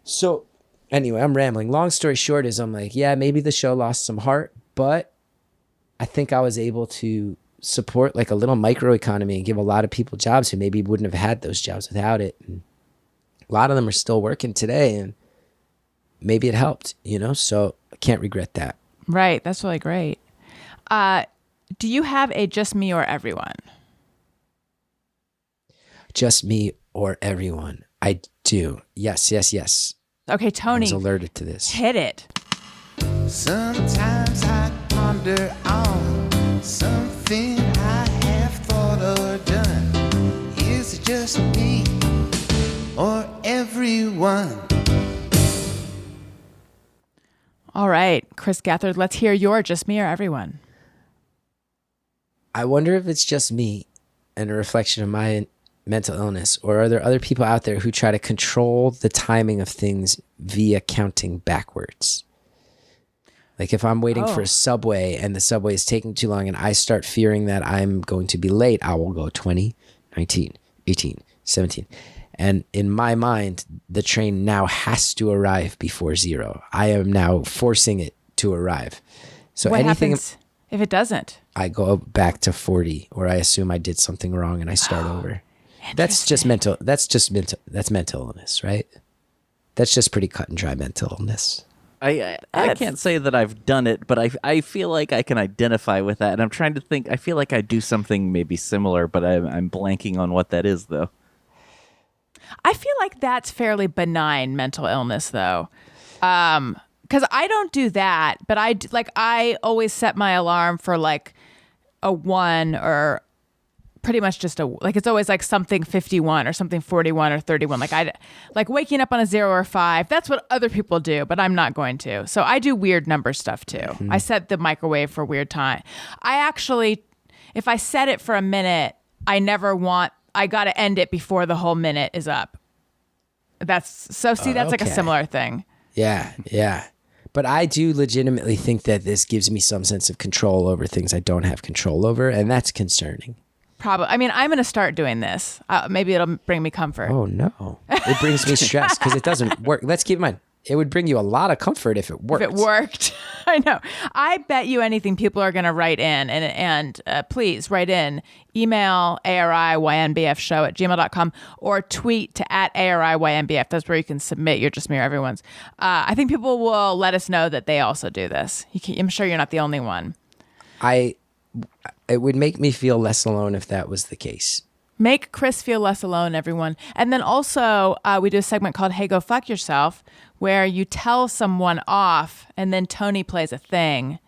So anyway, I'm rambling. Long story short is I'm like, yeah, maybe the show lost some heart, but I think I was able to support like a little microeconomy and give a lot of people jobs who maybe wouldn't have had those jobs without it. And a lot of them are still working today, and maybe it helped, so I can't regret that. Right. That's really great. Do you have a just me or everyone? Just me or everyone? I do. Yes. Okay, Tony. I was alerted to this. Hit it. Sometimes I ponder on something I have thought or done. Is it just me or everyone? All right, Chris Gethard, let's hear your just me or everyone. I wonder if it's just me and a reflection of my mental illness, or are there other people out there who try to control the timing of things via counting backwards? Like if I'm waiting for a subway and the subway is taking too long and I start fearing that I'm going to be late, I will go 20, 19, 18, 17. And in my mind, the train now has to arrive before 0. I am now forcing it to arrive. So What anything happens if it doesn't? I go back to 40, or I assume I did something wrong and I start over. That's mental mental illness, right? That's just pretty cut and dry mental illness. I can't say that I've done it, but I feel like I can identify with that, and I'm trying to think. I feel like I do something maybe similar, but I'm blanking on what that is, though. I feel like that's fairly benign mental illness, though, because I don't do that. But I always set my alarm for like a 1 or pretty much just it's always like something 51 or something 41 or 31. Like waking up on a 0 or 5. That's what other people do, but I'm not going to. So I do weird number stuff too. Mm-hmm. I set the microwave for weird time. I actually, if I set it for a minute, I got to end it before the whole minute is up. That's like a similar thing. Yeah. But I do legitimately think that this gives me some sense of control over things I don't have control over, and that's concerning. Probably. I mean, I'm going to start doing this. Maybe it'll bring me comfort. Oh, no. It brings me stress because it doesn't work. Let's keep in mind, it would bring you a lot of comfort if it worked. If it worked. I know. I bet you anything people are going to write in. And please write in. Email ariynbfshow@gmail.com or tweet to @ariynbf. That's where you can submit your Just Me or Everyone's. I think people will let us know that they also do this. I'm sure you're not the only one. It would make me feel less alone if that was the case. Make Chris feel less alone, everyone. And then also, we do a segment called Hey, Go Fuck Yourself, where you tell someone off and then Tony plays a thing.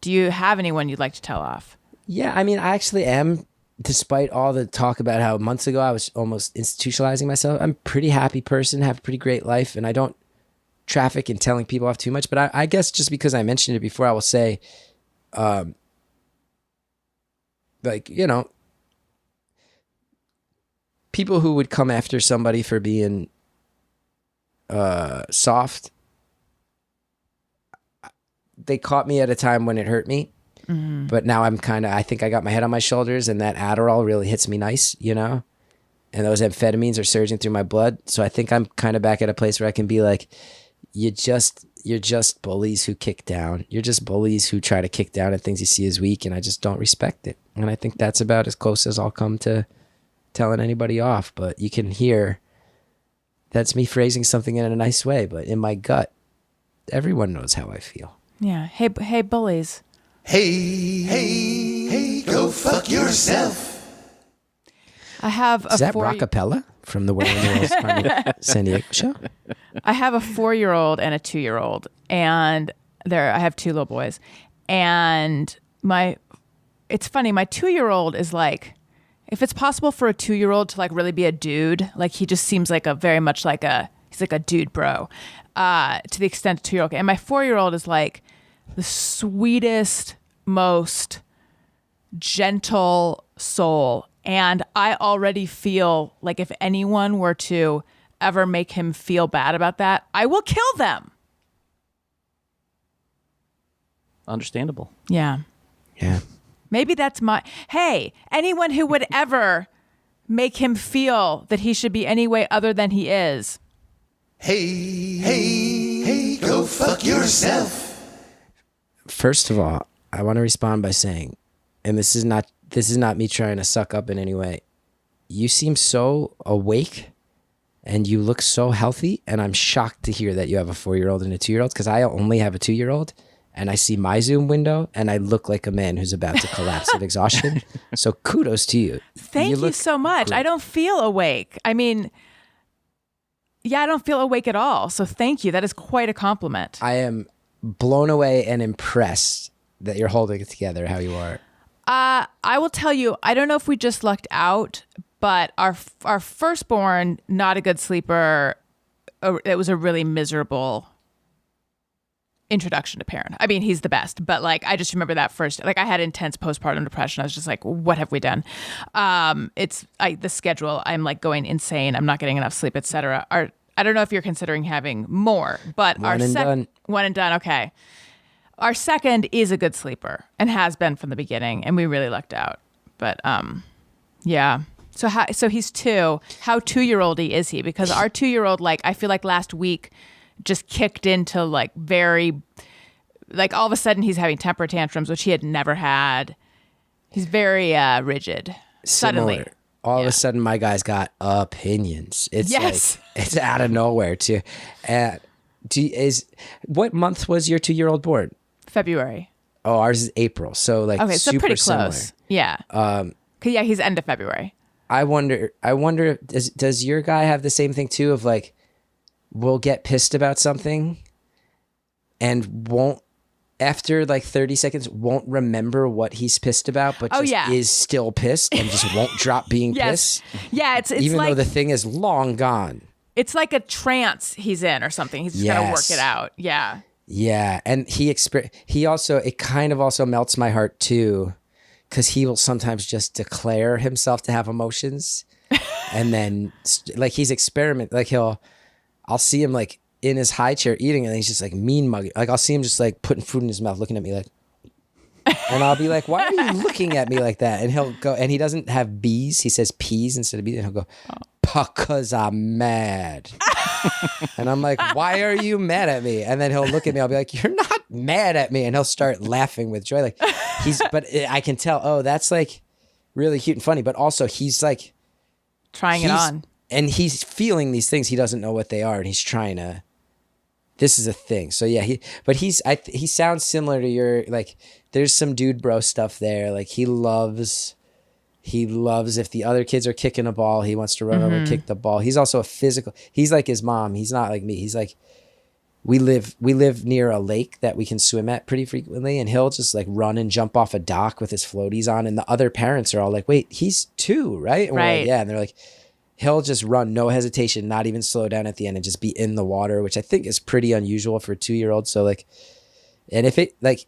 Do you have anyone you'd like to tell off? Yeah, I mean, I actually am. Despite all the talk about how months ago I was almost institutionalizing myself, I'm a pretty happy person, have a pretty great life, and I don't traffic in telling people off too much. But I guess just because I mentioned it before, I will say, people who would come after somebody for being soft, they caught me at a time when it hurt me. Mm-hmm. But now I think I got my head on my shoulders, and that Adderall really hits me nice, and those amphetamines are surging through my blood. So I think I'm kind of back at a place where I can be like, you're just bullies who kick down. You're just bullies who try to kick down at things you see as weak, and I just don't respect it. And I think that's about as close as I'll come to telling anybody off. But you can hear that's me phrasing something in a nice way, but in my gut, everyone knows how I feel. Yeah. Hey, bullies. Hey, go fuck yourself. I have Is that rockapella from the Where in the World's Army San Diego show? I have a 4-year-old and a 2-year-old, and I have 2 little boys. And it's funny, my 2-year-old is like, if it's possible for a 2-year-old to like really be a dude, like he just seems like he's like a dude bro, to the extent 2-year-old. And my 4-year-old is like the sweetest, most gentle soul. And I already feel like if anyone were to ever make him feel bad about that, I will kill them. Understandable. Yeah. Maybe that's hey, anyone who would ever make him feel that he should be any way other than he is. Hey, go fuck yourself. First of all, I want to respond by saying, and this is not this is not me trying to suck up in any way. You seem so awake and you look so healthy. And I'm shocked to hear that you have a 4-year-old and a 2-year-old, because I only have a 2-year-old. And I see my Zoom window and I look like a man who's about to collapse of exhaustion. So kudos to you. Thank you so much. great. I don't feel awake. I mean, yeah, I don't feel awake at all. So thank you. That is quite a compliment. I am blown away and impressed that you're holding it together how you are. I will tell you, I don't know if we just lucked out, but our firstborn, not a good sleeper. It was a really miserable introduction to parent. I mean, he's the best, but like, I just remember that first, like I had intense postpartum depression. I was just like, what have we done? The schedule, I'm like going insane. I'm not getting enough sleep, etc. I don't know if you're considering having more, but One and done. One and done. Okay. Our second is a good sleeper and has been from the beginning, and we really lucked out. But yeah. So he's 2. How 2-year-old-y is he? Because our 2-year-old, like, I feel like last week just kicked into like very, like all of a sudden he's having temper tantrums, which he had never had. He's very rigid. Suddenly. Similar. All of a sudden, my guy's got opinions. It's Yes. like, it's out of nowhere too. What month was your 2-year-old born? February. Oh, ours is April. So like, Okay, so super pretty similar. close. Yeah. 'Cause, yeah, he's end of February. I wonder. Does your guy have the same thing too? Of like, will get pissed about something, and won't, after like 30 seconds, won't remember what he's pissed about, but just is still pissed and just won't drop being Yes. pissed. Yeah, it's even like, though the thing is long gone. it's like a trance he's in or something. He's just gotta work it out. Yeah. Yeah, and it kind of also melts my heart too, because he will sometimes just declare himself to have emotions, and then like he's I'll see him like in his high chair eating, and he's just like mean mugging. Like I'll see him just like putting food in his mouth, looking at me like, and I'll be like, "Why are you looking at me like that?" And he'll go, and he doesn't have B's, he says P's instead of B's, and he'll go, "Because I'm mad." And I'm like, "Why are you mad at me?" And then he'll look at me, I'll be like, "You're not mad at me," and he'll start laughing with joy. Like but I can tell, oh, that's like really cute and funny, but also he's like Trying it on. and he's feeling these things, he doesn't know what they are, and he's trying to. This is a thing. So yeah, he sounds similar to your, like, there's some dude bro stuff there. Like he loves if the other kids are kicking a ball, he wants to run over and kick the ball. He's also he's like his mom. He's not like me. He's like, we live near a lake that we can swim at pretty frequently, and he'll just like run and jump off a dock with his floaties on, and the other parents are all like, wait, he's 2, right? And we're Right. like, yeah. And they're like, he'll just run, no hesitation, not even slow down at the end, and just be in the water, which I think is pretty unusual for a 2-year-old. So like, and if it, like,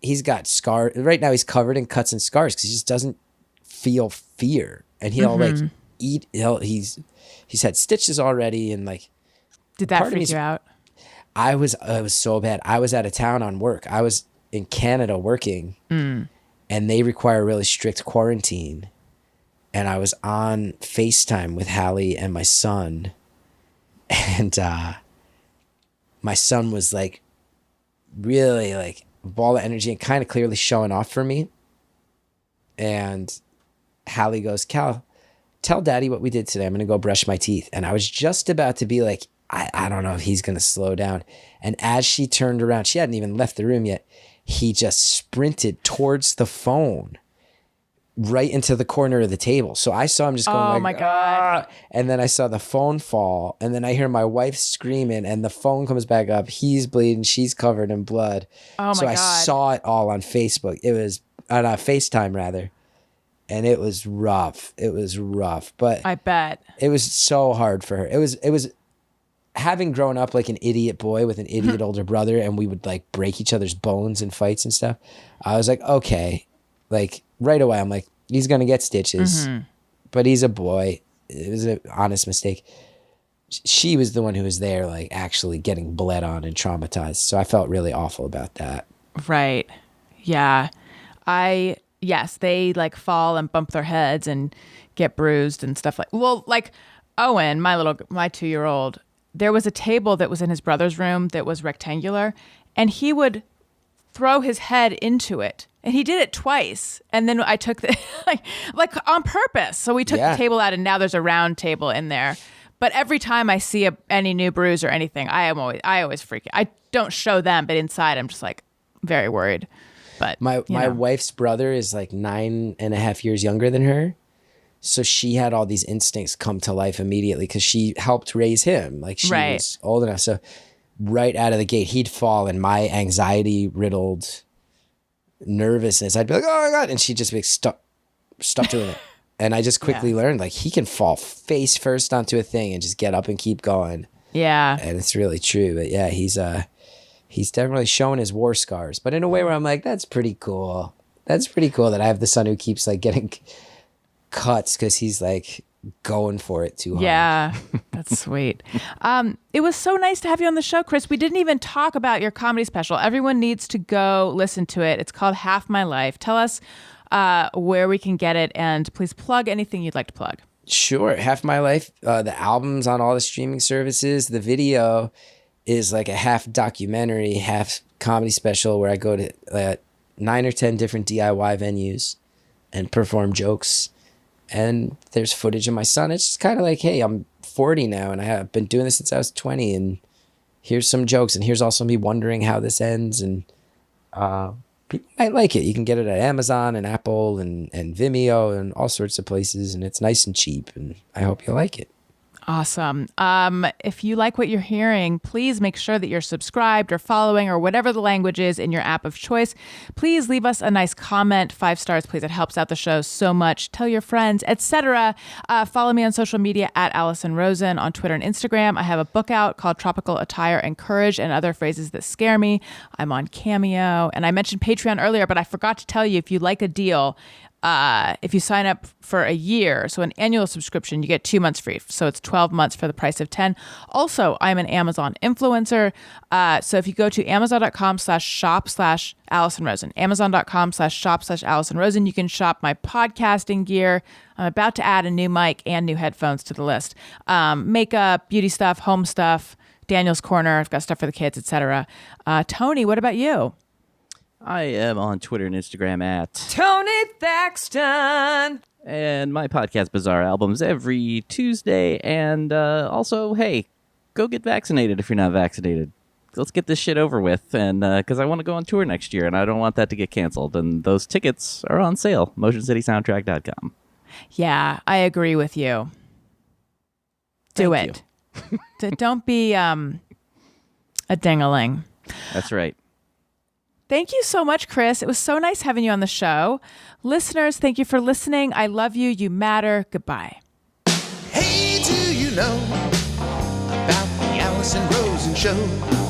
he's got scars right now, he's covered in cuts and scars because he just doesn't feel fear, and he'll like eat. He's had stitches already, and like, Did that part of freak me's- you out? it was so bad. I was out of town on work. I was in Canada working, and they require really strict quarantine. And I was on FaceTime with Hallie and my son, and my son was like really like a ball of energy and kind of clearly showing off for me. And Hallie goes, "Cal, tell Daddy what we did today. I'm going to go brush my teeth." And I was just about to be like, I don't know if he's going to slow down. And as she turned around, she hadn't even left the room yet, he just sprinted towards the phone right into the corner of the table. So I saw him just going Oh like, my God. "Ah," and then I saw the phone fall, and then I hear my wife screaming, and the phone comes back up. He's bleeding. She's covered in blood. Oh my so I God. saw it all on Facebook. It was on FaceTime rather. And it was rough. But I bet. it was so hard for her. It was having grown up like an idiot boy with an idiot older brother, and we would like break each other's bones in fights and stuff. I was like, okay, like right away, I'm like, he's going to get stitches, but he's a boy. It was an honest mistake. She was the one who was there, like actually getting bled on and traumatized. So I felt really awful about that. Right. Yeah. Yes, they like fall and bump their heads and get bruised and stuff like Owen, my 2-year-old, there was a table that was in his brother's room that was rectangular, and he would throw his head into it. And he did it twice. And then I took the, like on purpose. So we took the table out and now there's a round table in there. But every time I see any new bruise or anything, I always freak out. I don't show them, but inside I'm just like very worried. But my wife's brother is like 9.5 years younger than her. So she had all these instincts come to life immediately because she helped raise him. Like she was old enough. So right out of the gate, he'd fall and my anxiety riddled nervousness, I'd be like, oh my God. And she'd just be like, stop doing it. And I just quickly learned like he can fall face first onto a thing and just get up and keep going. Yeah. And it's really true. But yeah, he's definitely showing his war scars, but in a way where I'm like, that's pretty cool. That's pretty cool that I have the son who keeps like getting cuts because he's like going for it too hard. Yeah, that's sweet. It was so nice to have you on the show, Chris. We didn't even talk about your comedy special. Everyone needs to go listen to it. It's called Half My Life. Tell us where we can get it, and please plug anything you'd like to plug. Sure. Half My Life. The album's on all the streaming services. The video is like a half documentary, half comedy special where I go to 9 or 10 different DIY venues and perform jokes. And there's footage of my son. It's just kind of like, hey, I'm 40 now and I have been doing this since I was 20. And here's some jokes. And here's also me wondering how this ends. And people might like it. You can get it at Amazon and Apple and Vimeo and all sorts of places. And it's nice and cheap. And I hope you like it. Awesome. If you like what you're hearing, please make sure that you're subscribed or following or whatever the language is in your app of choice. Please leave us a nice comment, 5 stars, please. It helps out the show so much. Tell your friends, etc. Follow me on social media at Allison Rosen on Twitter and Instagram. I have a book out called Tropical Attire and Courage and Other Phrases That Scare Me. I'm on Cameo. And I mentioned Patreon earlier, but I forgot to tell you, if you like a deal, if you sign up for a year, so an annual subscription, you get 2 months free. So it's 12 months for the price of 10. Also, I'm an Amazon influencer. So if you go to amazon.com/shop/Allison Rosen, amazon.com/shop/Allison Rosen, you can shop my podcasting gear. I'm about to add a new mic and new headphones to the list. Makeup, beauty stuff, home stuff, Daniel's Corner. I've got stuff for the kids, etc. Tony, what about you? I am on Twitter and Instagram at Tony Thaxton. And my podcast, Bizarre Albums, every Tuesday. And also, hey, go get vaccinated if you're not vaccinated. Let's get this shit over with. And because I want to go on tour next year, and I don't want that to get canceled. And those tickets are on sale. MotionCitySoundtrack.com. Yeah, I agree with you. Do Thank it. Don't be a ding-a-ling. That's right. Thank you so much, Chris. It was so nice having you on the show. Listeners, thank you for listening. I love you. You matter. Goodbye. Hey, do you know about the Allison Rosen Show?